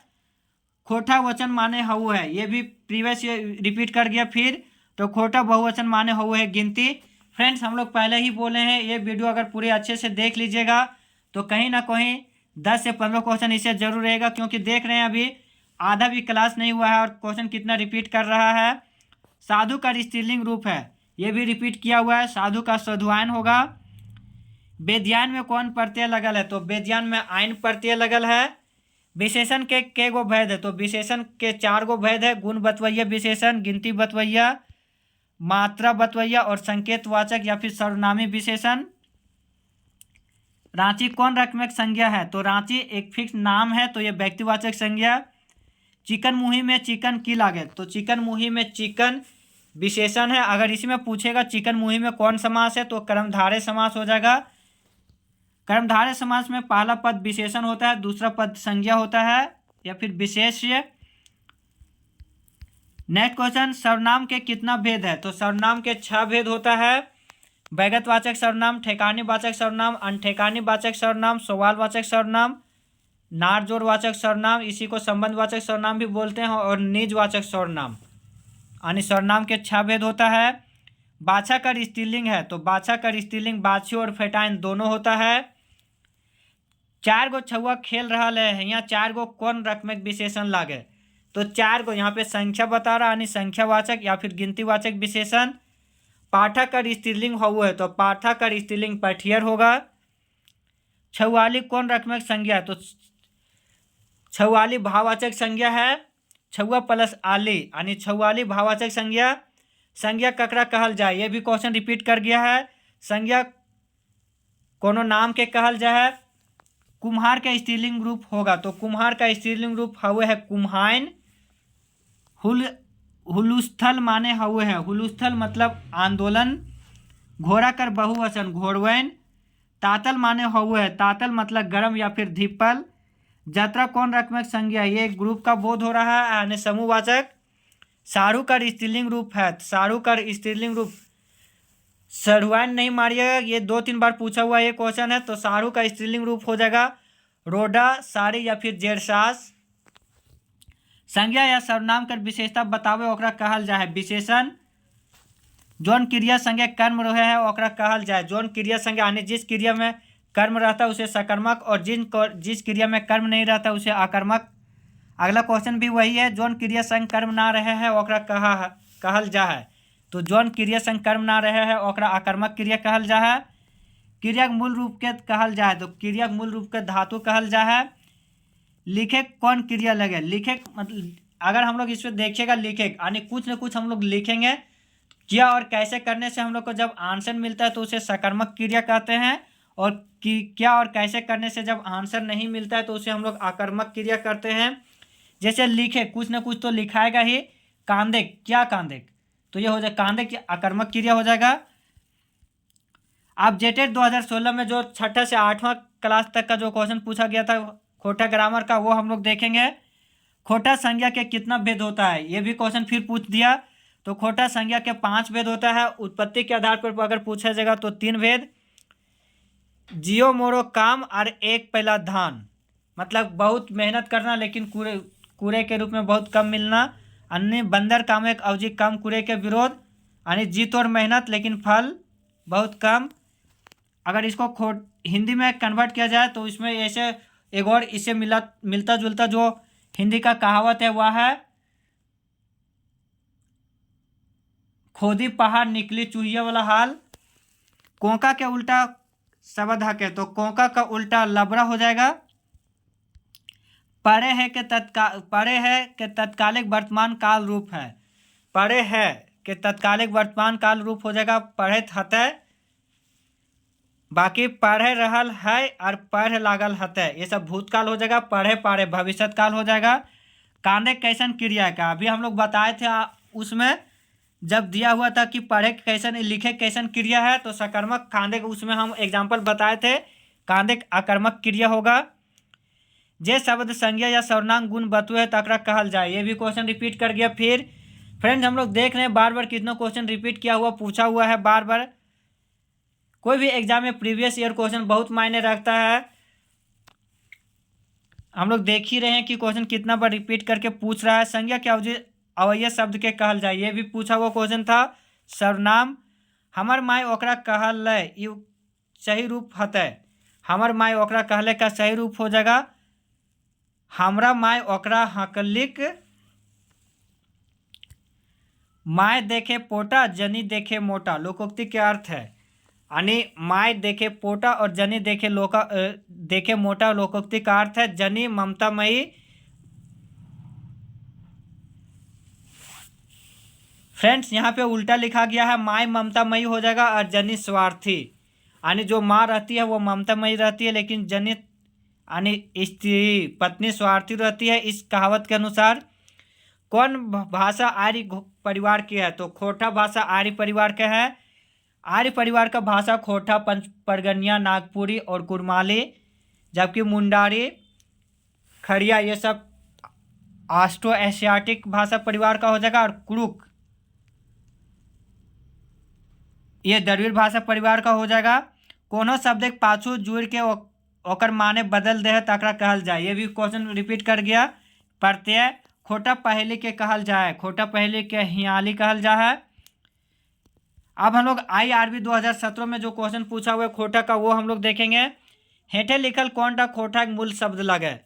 S1: खोटा वचन माने हउ है, ये भी प्रीवियस रिपीट कर गया फिर। तो खोटा बहुवचन माने हउ है गिनती। फ्रेंड्स हम लोग पहले ही बोले हैं, ये वीडियो अगर पूरे अच्छे से देख लीजिएगा तो कहीं ना कहीं 10 से 15 क्वेश्चन इससे जरूर रहेगा, क्योंकि देख रहे हैं अभी आधा भी क्लास नहीं हुआ है और क्वेश्चन कितना रिपीट कर रहा है। साधु का स्त्रीलिंग रूप है, ये भी रिपीट किया हुआ है। साधु का साधुआयन होगा। बेध्यान में कौन प्रत्यय लगल है, तो बेध्यान में आयन प्रत्यय लगल है। विशेषण के गो भेद है, तो विशेषण के 4 गो भेद है। गुण बतवैया विशेषण, गिनती बतवैया, मात्रा बतवैया और संकेतवाचक या फिर सर्वनामी विशेषण। रांची कौन रकमक संज्ञा है, तो रांची एक फिक्स नाम है, तो ये व्यक्तिवाचक संज्ञा। चिकन मुही में चिकन की लागे, तो चिकन मुही में चिकन विशेषण है। अगर इसमें पूछेगा चिकन मुही में कौन समास है, तो कर्मधारय समास हो जाएगा। कर्मधारय समास में पहला पद विशेषण होता है, दूसरा पद संज्ञा होता है या फिर विशेष्य। नेक्स्ट क्वेश्चन, सर्वनाम के कितना भेद है, तो सर्वनाम के 6 भेद होता है। वैगतवाचक सर्वनाम, ठेकानीवाचक सर्वनाम, अनठेकानीवाचक सर्वनाम, सवालवाचक सर्वनाम, नारजोड़वाचक सर्वनाम, इसी को संबंधवाचक सर्वनाम भी बोलते हैं, और निजवाचक सर्वनाम। यानी सर्वनाम के 6 भेद होता है। बाछा का स्त्रीलिंग है, तो बाछा का स्त्रीलिंग बाछी और फेटाइन दोनों होता है। 4 गो छुआ खेल रहा है, यहाँ 4 गो कौन रकमक विशेषण लागे, तो 4 गो यहाँ पे संख्या बता रहा, यानी संख्यावाचक या फिर गिनतीवाचक विशेषण। पाठक का स्त्रीलिंग हुआ है, तो पाठक का स्त्रीलिंग पठियर होगा। छुआली कौन रकमक संज्ञा है, तो छुआली भाववाचक संज्ञा है। छुआ प्लस आली यानी छुआली भाववाचक संज्ञा। संज्ञा ककरा कहल जाए, ये भी क्वेश्चन रिपीट कर गया है। संज्ञा कोनो नाम के कहल जाए। कुम्हार का स्त्रीलिंग रूप होगा, तो कुम्हार का स्त्रीलिंग रूप हुए है कुम्हाइन। हुलुस्थल माने हुए है, हुलुस्थल मतलब आंदोलन। घोड़ा कर बहुवचन घोड़वैन। तातल माने हुए है, तातल मतलब गर्म या फिर धिप्पल। यात्रा कौन रकमक संज्ञा, ये ग्रुप का बोध हो रहा है यानी समूहवाचक। सारू का स्त्रीलिंग रूप है, सारू का स्त्रीलिंग रूप सरहुआन नहीं मारिएगा, ये 2-3 बार पूछा हुआ ये क्वेश्चन है। तो सारू का स्त्रीलिंग रूप हो जाएगा रोडा, साड़ी या फिर जेरसास। संज्ञा या सर्वनाम कर विशेषता बतावे ओकरा कहल जाए विशेषण। जौन क्रिया संज्ञा कर्म रहे है ओकरा कहल जाए। जौन क्रिया संज्ञा यानी जिस क्रिया में कर्म रहता है उसे सकर्मक, और जिस क्रिया में कर्म नहीं रहता उसे आकर्मक। अगला क्वेश्चन भी वही है, जौन क्रिया संग कर्म ना रहे है ओकरा कहल जाए, तो जौन क्रिया संग कर्म ना रहे है ओकरा आकर्मक क्रिया कहल जाए। क्रिया के मूल रूप के कहल जाए, तो क्रिया के मूल रूप के धातु कहल जाए। लिखे कौन क्रिया लगे, लिखे मतलब अगर हम लोग इसमें देखिएगा लिखे यानी कुछ न कुछ हम लोग लिखेंगे। क्या और कैसे करने से हम लोग को जब आंसर मिलता है तो उसे सकर्मक क्रिया कहते हैं, और क्या और कैसे करने से जब आंसर नहीं मिलता है तो उसे हम लोग आकर्मक क्रिया करते हैं। जैसे लिखे कुछ ना कुछ तो लिखाएगा ही। कांदे क्या कांदे, तो ये हो जाए कांदे की आकर्मक क्रिया हो जाएगा। अब जेटेट 2016 में जो 6ठा से 8वां क्लास तक का जो क्वेश्चन पूछा गया था खोटा ग्रामर का, वो हम लोग देखेंगे। खोटा संज्ञा के कितना भेद होता है, ये भी क्वेश्चन फिर पूछ दिया। तो खोटा संज्ञा के 5 भेद होता है। उत्पत्ति के आधार पर अगर पूछा जाएगा तो 3 भेद। जियो मोरो काम और एक पहला धान, मतलब बहुत मेहनत करना लेकिन कूड़े के रूप में बहुत कम मिलना। अन्य बंदर काम एक अवधि कम कूड़े के विरोध, यानी जीत और मेहनत लेकिन फल बहुत कम। अगर इसको हिंदी में कन्वर्ट किया जाए तो इसमें ऐसे एक और इससे मिलता जुलता जो हिंदी का कहावत है वह है, खोदी पहाड़ निकली चूहिया वाला हाल। कोंका के उल्टा शब्द हक है, तो कोंका का उल्टा लबड़ा हो जाएगा। पढ़े है के तत्कालिक वर्तमान काल रूप है, पढ़े है के तत्कालिक वर्तमान काल रूप हो जाएगा पढ़े हतै। बाकी पढ़े रहल है और पढ़ लागल हतै, ये सब भूतकाल हो जाएगा। पढ़े पारे भविष्यत काल हो जाएगा। कांदे कैसन क्रिया का अभी हम लोग बताए थे उसमें, जब दिया हुआ था कि पढ़े कैसन लिखे कैसन क्रिया है, तो सकर्मक कांदिक, उसमें हम एग्जाम्पल बताए थे, कांदिक आकर्मक क्रिया होगा। जे शब्द संज्ञा या सर्वनाम गुण बतुए तकरा कहल जाए, ये भी क्वेश्चन रिपीट कर गया। फिर फ्रेंड्स हम लोग देख रहे हैं बार बार कितना क्वेश्चन रिपीट किया हुआ पूछा हुआ है बार बार। कोई भी एग्जाम में प्रीवियस ईयर क्वेश्चन बहुत मायने रखता है। हम लोग देख ही रहे हैं कि क्वेश्चन कितना बार रिपीट करके पूछ रहा है। संज्ञा के अवयव शब्द के कहल जाए, ये भी पूछा हुआ क्वेश्चन था। सर्वनाम हमर माय ओकरा कहले, ये सही रूप हतै। हमर माय ओकरा कहले का सही रूप हो जाएगा हमरा माय ओकरा हकलिक। माय देखे पोटा जनी देखे मोटा, लोकोक्ति के अर्थ है, यानी माय देखे पोटा और जनी देखे देखे मोटा, लोकोक्ति का अर्थ है जनी ममतामयी। फ्रेंड्स यहाँ पे उल्टा लिखा गया है, माय ममतामयी हो जाएगा और जनी स्वार्थी, यानी जो माँ रहती है वो ममतामयी रहती है, लेकिन जनी यानी स्त्री पत्नी स्वार्थी रहती है। इस कहावत के अनुसार कौन भाषा आर्य परिवार की है, तो खोटा भाषा आर्य परिवार का है। आर्य परिवार का भाषा खोटा, पंच परगनिया, नागपुरी और कुरमाली, जबकि मुंडारी, खड़िया ये सब ऑस्ट्रो एशियाटिक भाषा परिवार का हो जाएगा। और कुरुक ये द्रविड़ भाषा परिवार का हो जाएगा। कोनो शब्द के पाछू जुड़ के ओकर माने बदल दे तकरा कहल जाए, ये भी क्वेश्चन रिपीट कर गया। प्रत्यय खोटा पहली के कहल जाए, खोटा पहली के हियाली कहल जाए। अब हम लोग IRB 2017 में जो क्वेश्चन पूछा हुआ है खोटा का, वो हम लोग देखेंगे। हेठे लिखल कौन टा खोटा का मूल शब्द लगे,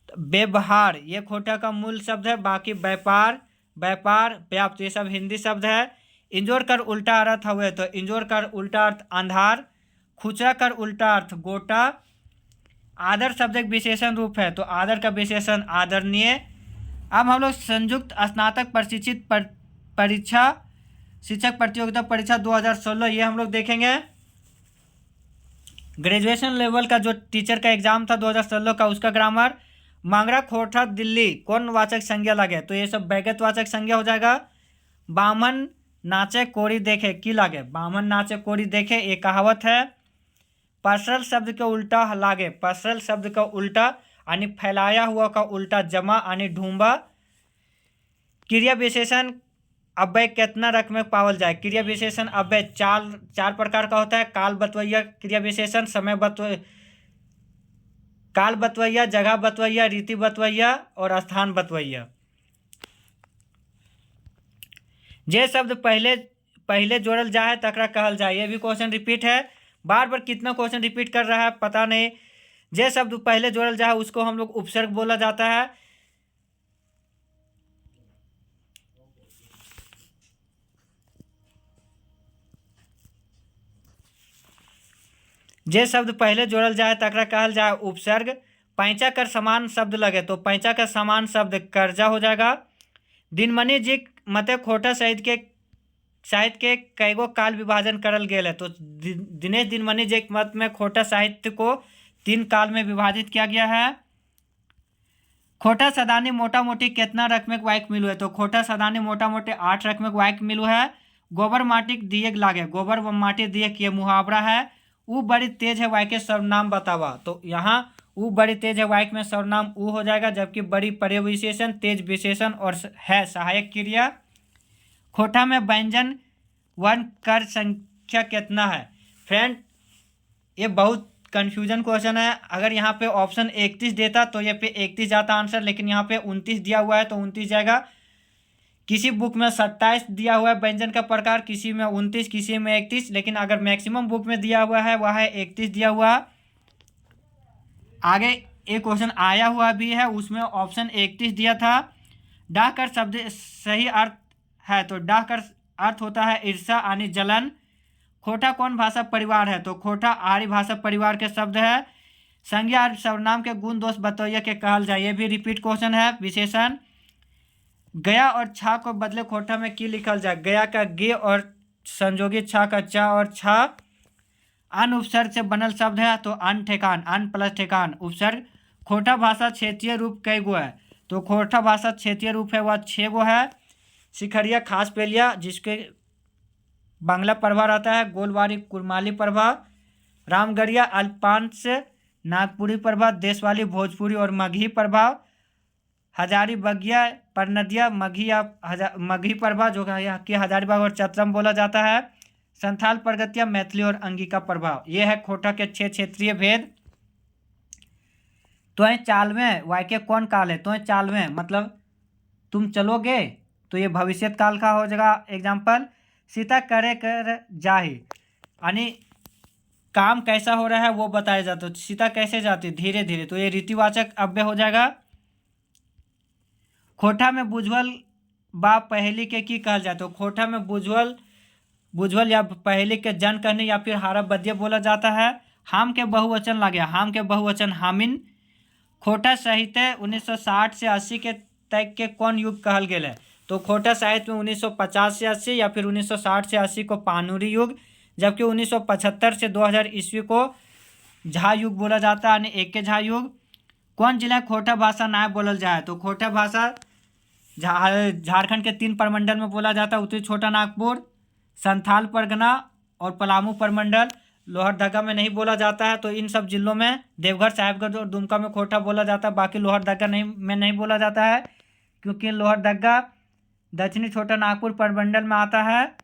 S1: व्यवहार ये खोटा का मूल शब्द है। बाकी व्यापार, व्यापार, व्याप्त ये सब हिंदी शब्द है। इंजोर कर उल्टा अर्थ हुए, तो इंजोर कर उल्टा अर्थ अंधार। खुचरा कर उल्टा अर्थ गोटा। आदर शब्द एक विशेषण रूप है, तो आदर का विशेषण आदरणीय। अब हम लोग संयुक्त स्नातक प्रशिक्षित परीक्षा शिक्षक प्रतियोगिता परीक्षा 2016 ये हम लोग देखेंगे। ग्रेजुएशन लेवल का जो टीचर का एग्जाम था 2016 का, उसका ग्रामर। मांगरा खोटा दिल्ली कौन वाचक संज्ञा लगे, तो ये सब व्यक्तिगत वाचक संज्ञा हो जाएगा। बामन नाचे कोड़ी देखे की लागे, बामन नाचे कोड़ी देखे ये कहावत है। पसरल शब्द के उल्टा लागे, पसरल शब्द का उल्टा यानी फैलाया हुआ का उल्टा जमा यानी ढूंबा। क्रिया विशेषण अव्यय कितना रकम में पावल जाए, क्रिया विशेषण अव्यय चार प्रकार का होता है। काल बतवैया क्रिया विशेषण, समय काल बतवैया, जगह बतवैया, रीति बतवैया और स्थान बतवैया। जे शब्द पहले जोड़ल जाए तकरा कहल जाए, ये भी क्वेश्चन रिपीट है। बार बार कितना क्वेश्चन रिपीट कर रहा है पता नहीं। जे शब्द पहले जोड़ल जाए उसको हम लोग उपसर्ग बोला जाता है। जे शब्द पहले जोड़ल जाए तकरा कहल जाए उपसर्ग। पैंचा कर समान शब्द लगे, तो पैंचा का समान शब्द कर्जा हो जाएगा। दिनमणि जी मते खोटा साहित्य के कईगो काल विभाजन करल गेल है, तो दिनेश दिनमणि जी के मत में खोटा साहित्य को 3 काल में विभाजित किया गया है। खोटा सदानी मोटा मोटी कितना रकमें वाक्य मिलू है, तो खोटा सदानी मोटा मोटे 8 रकमें वाक्य मिलू है। गोबर माटी दिए लागे, गोबर व माटी दिए ये मुहावरा है। ऊ बड़ी तेज है वाक्य सर्वनाम बतावा, तो यहाँ ऊ बड़ी तेज है वाक्य में सर्वनाम ऊ हो जाएगा, जबकि बड़ी पर्यविशेषण, तेज विशेषण और है सहायक क्रिया। खोटा में व्यंजन वर्ण कर संख्या कितना है। फ्रेंड ये बहुत कंफ्यूजन क्वेश्चन है। अगर यहाँ पे ऑप्शन 31 देता तो ये पे 31 जाता आंसर, लेकिन यहाँ पे 29 दिया हुआ है तो 29 जाएगा। किसी बुक में 27 दिया हुआ है व्यंजन का प्रकार, किसी में 29, किसी में 31, लेकिन अगर मैक्सिमम बुक में दिया हुआ है वह है 31 दिया हुआ। आगे एक क्वेश्चन आया हुआ भी है, उसमें ऑप्शन 31 दिया था। डाह कर शब्द सही अर्थ है, तो डाह कर अर्थ होता है ईर्षा यानी जलन। खोटा कौन भाषा परिवार है, तो खोटा आर्य भाषा परिवार के शब्द है। संज्ञा और सर्वनाम के गुण दोष बतौइया के कहल जाए, ये भी रिपीट क्वेश्चन है। विशेषण गया और छा को बदले खोटा में की लिखल जाए, गया का गे और संयोगी छा का चा और छा। अन उपसर्ग से बनल शब्द है, तो अन ठेकान, अन प्लस ठेकान उपसर्ग। खोटा भाषा क्षेत्रीय रूप कई गो है, तो खोटा भाषा क्षेत्रीय रूप है वह 6 गो है। शिखरिया खास पेलिया जिसके बांग्ला प्रभाव रहता है, गोलवारी कुरमाली प्रभाव, रामगढ़िया अल्पांश नागपुरी प्रभाव, देशवाली भोजपुरी और मगही प्रभाव, हजारी बगिया परनदिया मगही या मगही प्रभाव जो कि हजारीबाग और चतरम बोला जाता है, संथाल प्रगतिया मैथिली और अंगिका प्रभाव। ये है खोटा के 6 क्षेत्रीय भेद। तो चालवें वाक्य कौन काल है? तो चालवें मतलब तुम चलोगे, तो ये भविष्य काल का हो जाएगा। एग्जाम्पल, सीता करे कर जाही, यानी काम कैसा हो रहा है वो बताया जाता है। सीता कैसे जाती? धीरे धीरे, तो ये रीतिवाचक अव्यय हो जाएगा। खोटा में बुझवल बा पहली के की कहल जाए? तो खोटा में बुझवल या पहली के जन कहने या फिर हारा बद्य बोला जाता है। हाम के बहुवचन लगे, हाम के बहुवचन हामिन। खोटा साहित्य 1960 से 80 के तक के कौन युग कहल गेल है? तो खोटा साहित्य में 1950 से 80 या फिर 1960 से 80 को पानुरी युग, जबकि 1975 से 2000 ईस्वी को झा युग बोला जाता है, यानी एक के झा युग। कौन जिला खोटा भाषा ना बोलल जाए? तो खोटा भाषा झारखंड के 3 प्रमंडल में बोला जाता है, उत्तरी छोटा नागपुर, संथाल परगना और पलामू प्रमंडल। लोहरदगा में नहीं बोला जाता है। तो इन सब जिलों में देवघर, साहिबगंज और दुमका में खोटा बोला जाता है, बाकी लोहरदगा नहीं बोला जाता है, क्योंकि लोहरदगा दक्षिणी छोटा नागपुर प्रमंडल में आता है।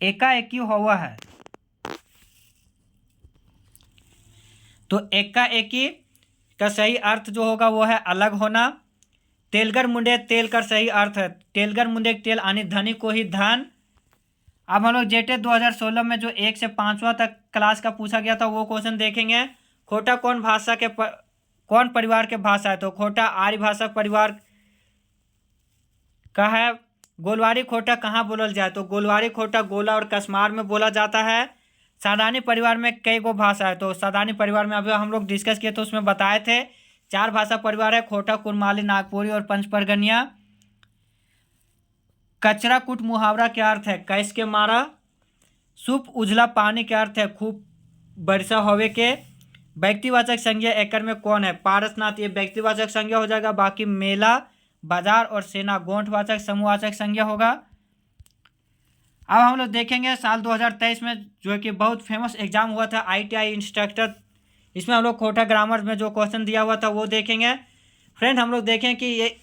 S1: एकाएकी हुआ है, तो एकाएकी का सही अर्थ जो होगा वो है अलग होना। तेलगर मुंडे तेल का सही अर्थ है तेलगर मुंडे तेल, यानी धनी को ही धन। अब हम लोग जेटे 2016 में जो 1 से 5वां तक क्लास का पूछा गया था वो क्वेश्चन देखेंगे। खोटा कौन परिवार के भाषा है? तो खोटा आर्य भाषा परिवार का है। गोलवारी खोटा कहाँ बोलल जाए? तो गोलवारी खोटा गोला और कस्मार में बोला जाता है। सादानी परिवार में कई गो भाषा है? तो सादानी परिवार में अभी हम लोग डिस्कस किए तो उसमें बताए थे 4 भाषा परिवार है, खोटा, कुरमाली, नागपुरी और पंचपरगनिया। कचरा कुट मुहावरा क्या अर्थ है? कैस के मारा। सूप उजला पानी क्या अर्थ है? खूब वर्षा होवे के। व्यक्तिवाचक संज्ञा एकड़ में कौन है? पारसनाथ, ये व्यक्तिवाचक संज्ञा हो जाएगा। बाकी मेला, बाजार और सेना गोंठवाचक समूहवाचक संज्ञा होगा। अब हम लोग देखेंगे साल 2023 में जो कि बहुत फेमस एग्जाम हुआ था ITI इंस्ट्रक्टर, इसमें हम लोग खोटा ग्रामर में जो क्वेश्चन दिया हुआ था वो देखेंगे। फ्रेंड हम लोग देखें कि ये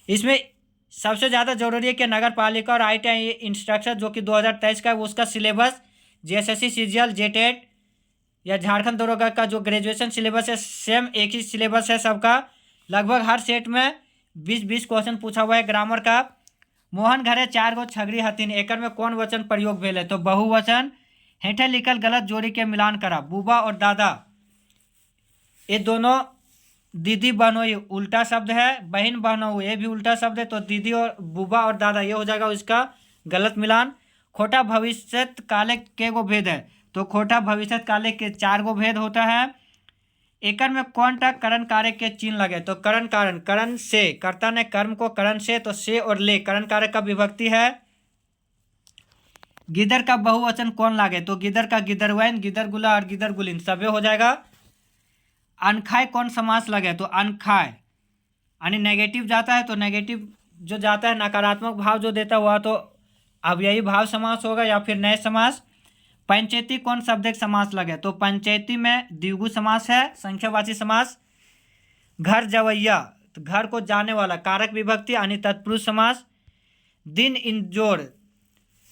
S1: इसमें सबसे ज़्यादा जरूरी है कि नगर पालिका और ITI इंस्ट्रक्टर जो कि 2023 का है उसका सिलेबस JSSC CGL JTET या झारखंड दरोगा का जो ग्रेजुएशन सिलेबस है सेम एक ही सिलेबस है सबका। लगभग हर सेट में 20-20 क्वेश्चन पूछा हुआ है ग्रामर का। मोहन घरे 4 गो छगड़ी हथिन, एकर में कौन वचन प्रयोग भेल है? तो बहुवचन। हेठे लिखल गलत जोड़ी के मिलान करा। बुबा और दादा ये दोनों दीदी बहनोई उल्टा शब्द है, बहन बहनोई ये भी उल्टा शब्द है, तो दीदी और बुबा और दादा ये हो जाएगा इसका गलत मिलान। खोटा भविष्यत काले के गो भेद है? तो खोटा भविष्यत काले के 4 गो भेद होता है। एकर में कौन टा करण कारक के चिन्ह लगे? तो करण कारण, करण से, कर्ता ने कर्म को करण से, तो से और ले करण कारक का विभक्ति है। गिदर का बहुवचन कौन लागे? तो गिदर का गिदरवैन, गिदरगुला और गिदरगुलिन सभे हो जाएगा। अनखाय कौन समास लगे? तो अनखाय यानी नेगेटिव जाता है, तो नेगेटिव जो जाता है नकारात्मक भाव जो देता हुआ तो अब यही भाव समास होगा या फिर नए समास। पंचायती कौन शब्द समास लगे? तो पंचायती में द्विगु समास है, संख्यावाची समास। घर जवैया, तो घर को जाने वाला कारक विभक्ति यानी तत्पुरुष समास। दिन इंजोर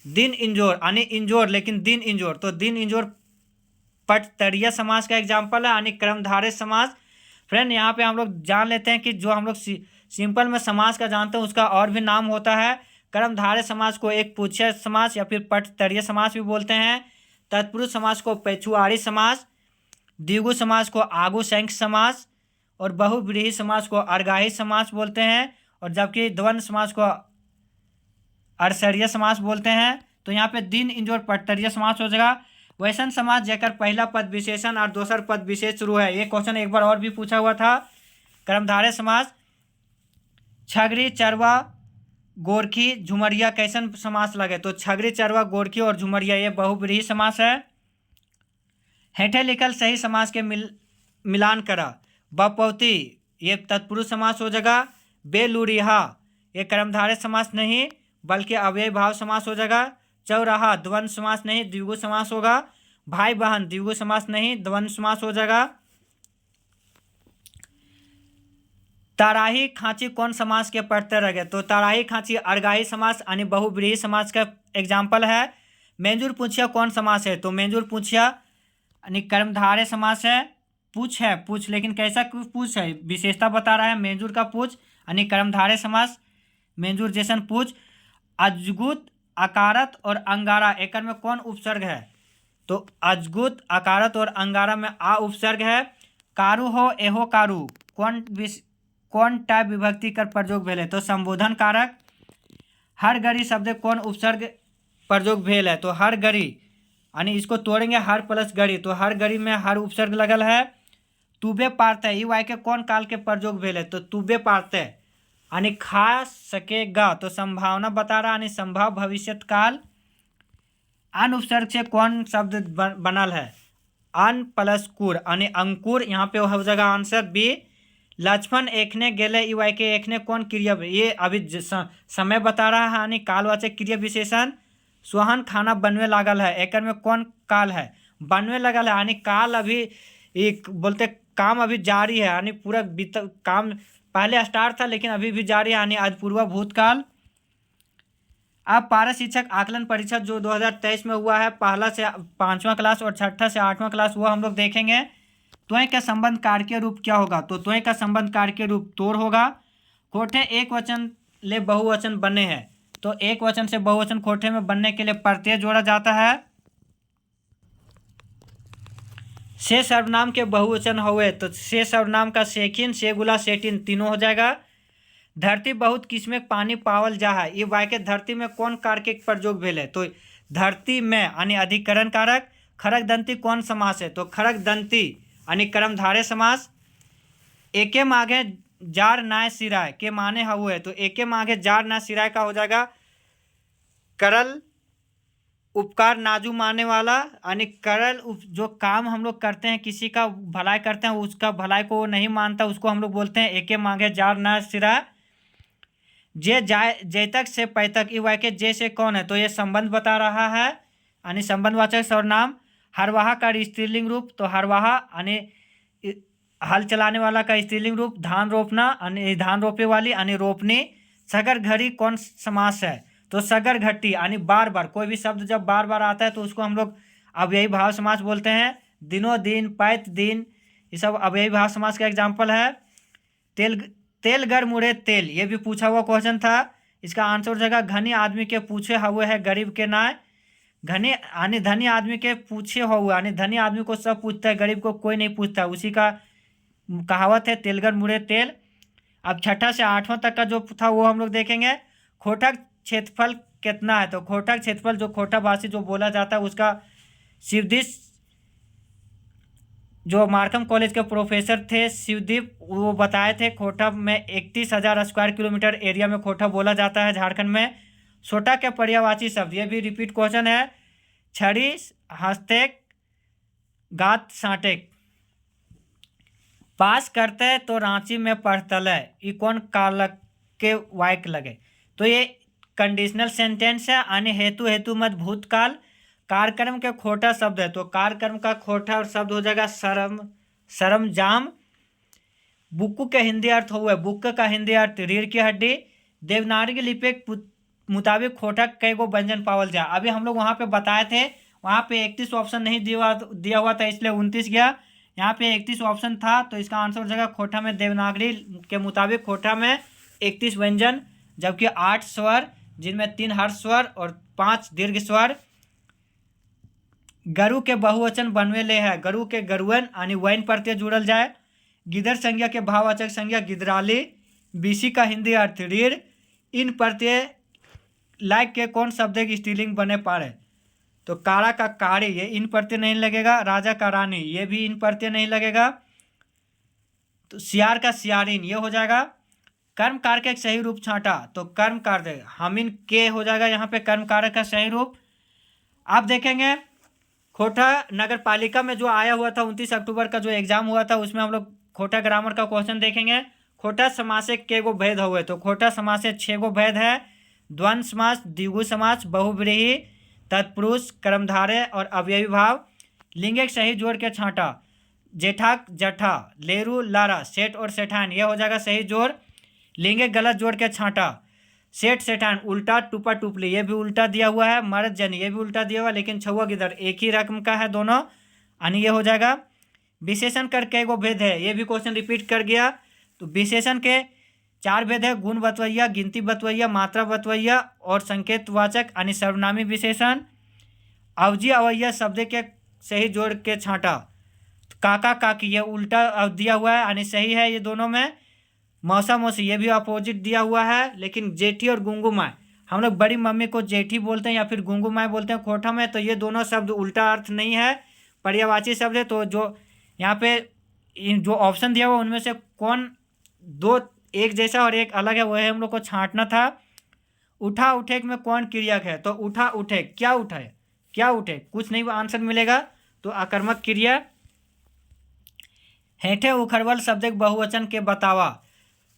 S1: यानी इंजोर लेकिन दिन इंजोर, तो दिन इंजोर पटतरिया समास का एग्जाम्पल है यानी क्रमधारय समास। फ्रेंड यहाँ पे हम लोग जान लेते हैं कि जो हम लोग सिंपल में समास का जानते हैं उसका और भी नाम होता है। कर्मधारय समास को एक पुरुषीय समास या फिर पटतरीय समास भी बोलते हैं। तत्पुरुष समास को पेछुआरी समास, द्विगु समास को आगु संख्य समास और बहुव्रीहि समास को अर्गाही समास बोलते हैं, और जबकि द्वंद्व समास को अरसरीय समास बोलते हैं। तो यहाँ पे दिन इंजोर पटतरीय समास हो जाएगा। वैसन समास जेकर पहला पद विशेषण और दूसर पद विशेष शुरू है, ये क्वेश्चन एक बार और भी पूछा हुआ था। कर्मधारय समास छगरी, चरवा, गोरखी, झुमरिया कैसन समास लगे? तो छगरी, चरवा, गोरखी और झुमरिया ये बहुव्रीहि समास है। हेठे लिखल सही समास के मिलान करा। बपौती ये तत्पुरुष समास हो जाएगा। बेलुरिहा ये कर्मधारय समास नहीं बल्कि अव्ययी भाव समास हो जाएगा। चौराहा द्वंद्व समास नहीं द्विगु समास होगा। भाई बहन द्विगु समास नहीं द्वंद्व समास हो जाएगा। ताराही खांची कौन समास के प्रत्यय रह गए? तो ताराही खांची अर्गाही समास यानी बहुव्रीहि समास का एग्जाम्पल है। मेंजूर पूछिया कौन समास है? तो मेंजूर पूछिया यानी कर्मधारय समास है। पूछ है पूछ, लेकिन कैसा पूछ है विशेषता बता रहा है। मेंजूर का पूछ यानी कर्मधारय समास, मेंजूर जैसन पूछ। अजगुत अकारत और अंगारा एकर में कौन उपसर्ग है? तो अजगुत अकारत और अंगारा में आ उपसर्ग है। कारू हो एहो कारू कौन टाइप विभक्ति कर प्रयोग भेल है? तो संबोधन कारक। हर गरी शब्द कौन उपसर्ग प्रयोग भेल है? तो हर गरी यानी इसको तोड़ेंगे हर प्लस गरी, तो हर गरी में हर उपसर्ग लगल है। तुबे पारते ई वाक्य कौन काल के प्रयोग भेल है? तो तुबे पारते यानी खा सकेगा, तो संभावना बता रहा यानी संभव भविष्यत काल। अन उपसर्ग से कौन शब्द बनल है? अन प्लस कुर यानी अंकुर, यहाँ पे हो जाएगा आंसर बी। लक्ष्मण एखने गेले ई वाक्य एखने कौन क्रिया, ये अभी समय बता रहा है यानी कालवाचक क्रिया विशेषण। सोहन खाना बनवे लागल है एकर में कौन काल है? बनवे लगल है यानी काल अभी एक बोलते काम अभी जारी है यानी पूरा काम पहले स्टार्ट था लेकिन अभी भी जारी है यानी आज पूर्व भूतकाल। अब पारा शिक्षक आकलन परीक्षा जो 2023 में हुआ है, पहला से 5वां क्लास और छठा से 8वां क्लास, वो हम लोग देखेंगे। त्वय का संबंध कारकीय रूप क्या होगा? तो त्वय का संबंध कारकीय रूप तोड़ होगा। कोठे एक वचन ले बहुवचन बने हैं, तो एक वचन से बहुवचन कोठे में बनने के लिए प्रत्यय जोड़ा जाता है। से सर्वनाम के बहुवचन हुए तो से सर्वनाम का सेखिन सेगुला सेटिन तीनों हो जाएगा। धरती बहुत किस्में पानी पावल जा है, ये वाक्य धरती में कौन कारक प्रयोग भेल है? तो धरती में यानी अधिकरण कारक। खड़ग दंती कौन समास है? तो खड़ग दंती यानी कर्मधारय समास। एके मागे जार नाय सिराय के माने हुए है, तो एके मागे जार नाय सिराय का हो जाएगा करल उपकार नाजू माने वाला, यानी करल जो काम हम लोग करते हैं किसी का भलाई करते हैं उसका भलाई को नहीं मानता उसको हम लोग बोलते हैं एके मांगे जार ना सिरा। जे जाय जैतक से पैतक ये वाक्य जे से कौन है? तो ये संबंध बता रहा है यानी संबंधवाचक सर्वनाम। हरवाहा का स्त्रीलिंग रूप, तो हरवाहा यानी हल चलाने वाला का स्त्रीलिंग रूप। धान रोपना यानी धान रोपे वाली यानी रोपनी। सगर घड़ी कौन समास है? तो सगर घट्टी यानी बार बार, कोई भी शब्द जब बार बार आता है तो उसको हम लोग अव्ययी भाव समास बोलते हैं। दिनों दिन पैत दिन ये सब अव्ययी भाव समास का एग्जाम्पल है। तेल गर मुड़े तेल, ये भी पूछा हुआ क्वेश्चन था, इसका आंसर हो जाएगा घनी आदमी के पूछे हुए है गरीब के नाय। घनी यानी धनी आदमी के पूछे हुए यानी धनी आदमी को सब पूछता है, गरीब को कोई नहीं पूछता, उसी का कहावत है तेलगर मुड़े तेल। अब छठा से 8वां तक का जो था वो हम लोग देखेंगे। खोटक क्षेत्रफल कितना है? तो खोटक क्षेत्रफल जो खोटावासी जो बोला जाता है उसका शिवदीप जो मार्कम कॉलेज के प्रोफेसर थे शिवदीप, वो बताए थे खोटा में 31,000 स्क्वायर किलोमीटर एरिया में खोटा बोला जाता है झारखंड में। सोटा के पर्यायवाची शब्द, ये भी रिपीट क्वेश्चन है। छड़ी हस्तेक गात साटेक। पास करते तो रांची में पढ़तल है, ये कौन कालक के वाक्य लगे? तो ये कंडीशनल सेंटेंस है यानी हेतु मत भूतकाल। कार्यक्रम के खोटा शब्द है, तो कार्यक्रम का खोटा शब्द हो जाएगा सरमजाम। बुक्कू के हिंदी अर्थ हुआ है, बुक्क का हिंदी अर्थ रीढ़ की हड्डी। देवनागरी लिपि के मुताबिक खोटा कई गो व्यंजन पावल जाए, अभी हम लोग वहाँ पे बताए थे, वहाँ पे 31 ऑप्शन नहीं दिया हुआ था इसलिए 29 गया, यहाँ पे 31 ऑप्शन था तो इसका आंसर हो जाएगा खोटा में देवनागरी के मुताबिक खोटा में 31 व्यंजन, जबकि 8 स्वर जिनमें 3 हर्ष स्वर और 5 दीर्घ स्वर। गरु के बहुवचन बनवे ले है, गरु के गरुवन यानी वैन प्रत्यय जुड़ल जाए। गिदर संज्ञा के भाववाचक संज्ञा गिदराली। बीसी का हिंदी अर्थ रीढ़। इन प्रत्यय लाइक के कौन शब्द की स्त्रीलिंग बने पारे? तो कारा का कारी ये इन प्रत्यय नहीं लगेगा। राजा का रानी ये भी इन प्रत्यय नहीं लगेगा। तो सियार का सियारिन ये हो जाएगा। कर्म कारक का सही रूप छांटा, तो कर्म कारक हमिन के हो जाएगा यहाँ पे कर्म कारक का सही रूप। आप देखेंगे खोटा नगर पालिका में जो आया हुआ था 29 अक्टूबर का जो एग्जाम हुआ था उसमें हम लोग खोटा ग्रामर का क्वेश्चन देखेंगे। खोटा समासे के गो भेद हुए, तो खोटा समासे 6 गो भेद है। द्वंद्व समास, द्विगु समास, बहुव्रीहि, तत्पुरुष, कर्मधारय और अवयवी भाव। लिंग एक सही जोड़ के छांटा, जेठाक जठा, लेरू लारा, सेठ और सेठान, यह हो जाएगा सही जोड़। लिंग एक गलत जोड़ के छांटा, सेठ सेठान, उल्टा टूपा टुपली, ये भी उल्टा दिया हुआ है। मर्द जन, ये भी उल्टा दिया हुआ, लेकिन छुआ गिदर एक ही रकम का है दोनों, यानी ये हो जाएगा। विशेषण कर कई गो भेद है, ये भी क्वेश्चन रिपीट कर गया। तो विशेषण के 4 भेद है, गुण बतवैया, गिनती बतवैया, मात्रा बतवैया और संकेतवाचक यानी सर्वनामी विशेषण। अवजी अवैया शब्द के सही जोड़ के छांटा, काका काकी ये उल्टा दिया हुआ है यानी सही है ये दोनों में। मौसा मौसी ये भी अपोजिट दिया हुआ है, लेकिन जेठी और गुंगू माँ, हम लोग बड़ी मम्मी को जेठी बोलते हैं या फिर गुंगू माँ बोलते हैं खोटा में, तो ये दोनों शब्द उल्टा अर्थ नहीं है, पर्यायवाची शब्द है। तो जो यहाँ पे जो ऑप्शन दिया हुआ उनमें से कौन दो एक जैसा और एक अलग है, वह हम लोग को छांटना था। उठा उठे में कौन क्रियक है, तो उठा उठे, क्या उठाए, क्या उठे, कुछ नहीं आंसर मिलेगा, तो आकर्मक क्रिया। हेठे उखड़वल शब्द एक बहुवचन के बतावा,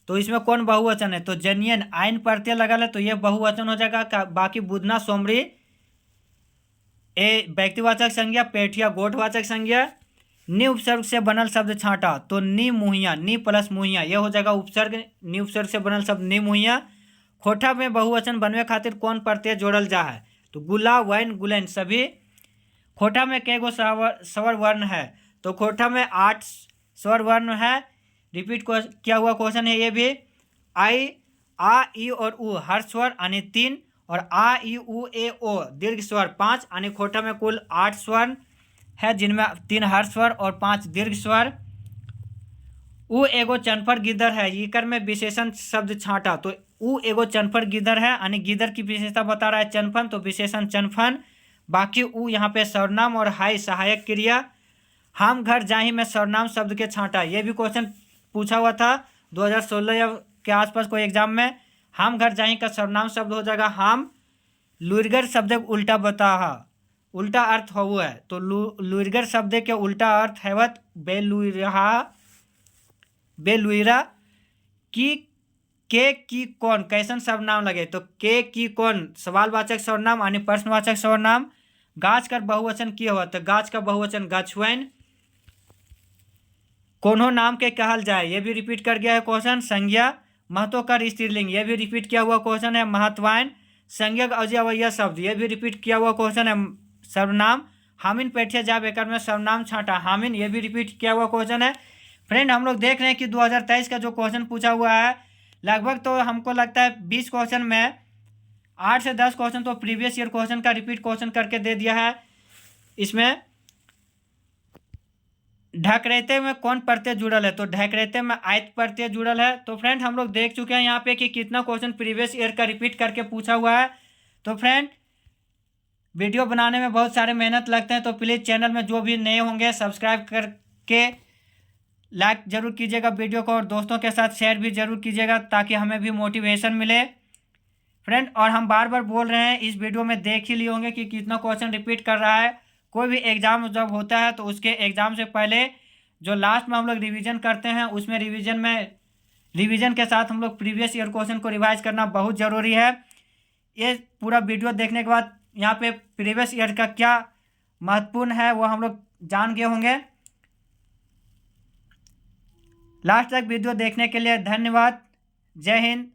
S1: तो इसमें कौन बहुवचन है, तो जनियन आइन प्रत्यय लगल है, तो यह बहुवचन हो जाएगा। बाकी बुधना सोमरी ए व्यक्तिवाचक संज्ञा, पेठिया गोठवाचक संज्ञा। नि उपसर्ग से बनल शब्द छांटा, तो नि मुहिया, नि प्लस मुहिया, यह हो जाएगा उपसर्ग। नि उपसर्ग से बनल शब्द नि मुहिया। खोटा में बहुवचन बनवे खातिर कौन प्रत्यय जोड़ल जा है, तो गुला वैन गुलैन सभी। खोटा में कई गो स्वर वर्ण है, तो खोटा में 8 स्वर वर्ण है। रिपीट किया हुआ क्वेश्चन है ये भी। आई, आ, ई और उ हर स्वर यानी 3, और आ, ई, उ, ए, ओ दीर्घ स्वर 5, यानी खोटा में कुल 8 स्वर है, जिनमें 3 हर स्वर और 5 दीर्घ स्वर। उ एगो चनफर गिदर है, ईकर में विशेषण शब्द छांटा, तो उ एगो चनफर गिदर है, यानी गिदर की विशेषता बता रहा है चनफन, तो विशेषण चनफन। बाकी उ यहाँ पे सर्वनाम और हाई सहायक क्रिया। हम घर जाहि में सर्वनाम शब्द के छांटा, ये भी क्वेश्चन पूछा हुआ था 2016 के आसपास कोई एग्जाम में। हम घर जाहि का सर्वनाम शब्द हो जाएगा हम। लुइरगर शब्द उल्टा बताहा, उल्टा अर्थ हो है, तो लुइरगर शब्द के उल्टा अर्थ हैवत बेलुइरहा, बेलुइरा। की कौन कैसन सर्वनाम लगे, तो के की कौन सवालवाचक सर्वनाम यानी प्रश्नवाचक सर्वनाम। गाछ का बहुवचन की हुआ, तो गाछ का बहुवचन गाछुएन। कोनो नाम के कहल जाए, ये भी रिपीट कर गया है क्वेश्चन। संज्ञा महत्व कर स्त्रीलिंग, ये भी रिपीट किया हुआ क्वेश्चन है महत्वायन। संज्ञक अवयवया शब्द, ये भी रिपीट किया हुआ क्वेश्चन है सर्वनाम। हामिन पेठिया जा बेकर में सर्वनाम छांटा, हामिन, ये भी रिपीट किया हुआ क्वेश्चन है। फ्रेंड हम लोग देख रहे हैं कि 2023 का जो क्वेश्चन पूछा हुआ है, लगभग तो हमको लगता है 20 क्वेश्चन में 8 से 10 क्वेश्चन तो प्रीवियस ईयर क्वेश्चन का रिपीट क्वेश्चन करके दे दिया है। इसमें ढकरेते में कौन प्रत्यय जुड़ल है, तो ढकरेते में आयत प्रत्यय जुड़ल है। तो फ्रेंड हम लोग देख चुके हैं यहाँ पे कि कितना क्वेश्चन प्रीवियस ईयर का रिपीट करके पूछा हुआ है। तो फ्रेंड वीडियो बनाने में बहुत सारे मेहनत लगते हैं, तो प्लीज़ चैनल में जो भी नए होंगे सब्सक्राइब करके लाइक ज़रूर कीजिएगा वीडियो को, और दोस्तों के साथ शेयर भी ज़रूर कीजिएगा ताकि हमें भी मोटिवेशन मिले फ्रेंड। और हम बार बार बोल रहे हैं, इस वीडियो में देख ही लिए होंगे कि कितना क्वेश्चन रिपीट कर रहा है। कोई भी एग्ज़ाम जब होता है तो उसके एग्ज़ाम से पहले जो लास्ट में हम लोग रिवीजन करते हैं, उसमें रिवीजन के साथ हम लोग प्रीवियस ईयर क्वेश्चन को रिवाइज करना बहुत ज़रूरी है। ये पूरा वीडियो देखने के बाद यहाँ पे प्रीवियस ईयर का क्या महत्वपूर्ण है वो हम लोग जान गए होंगे। लास्ट तक वीडियो देखने के लिए धन्यवाद। जय हिंद।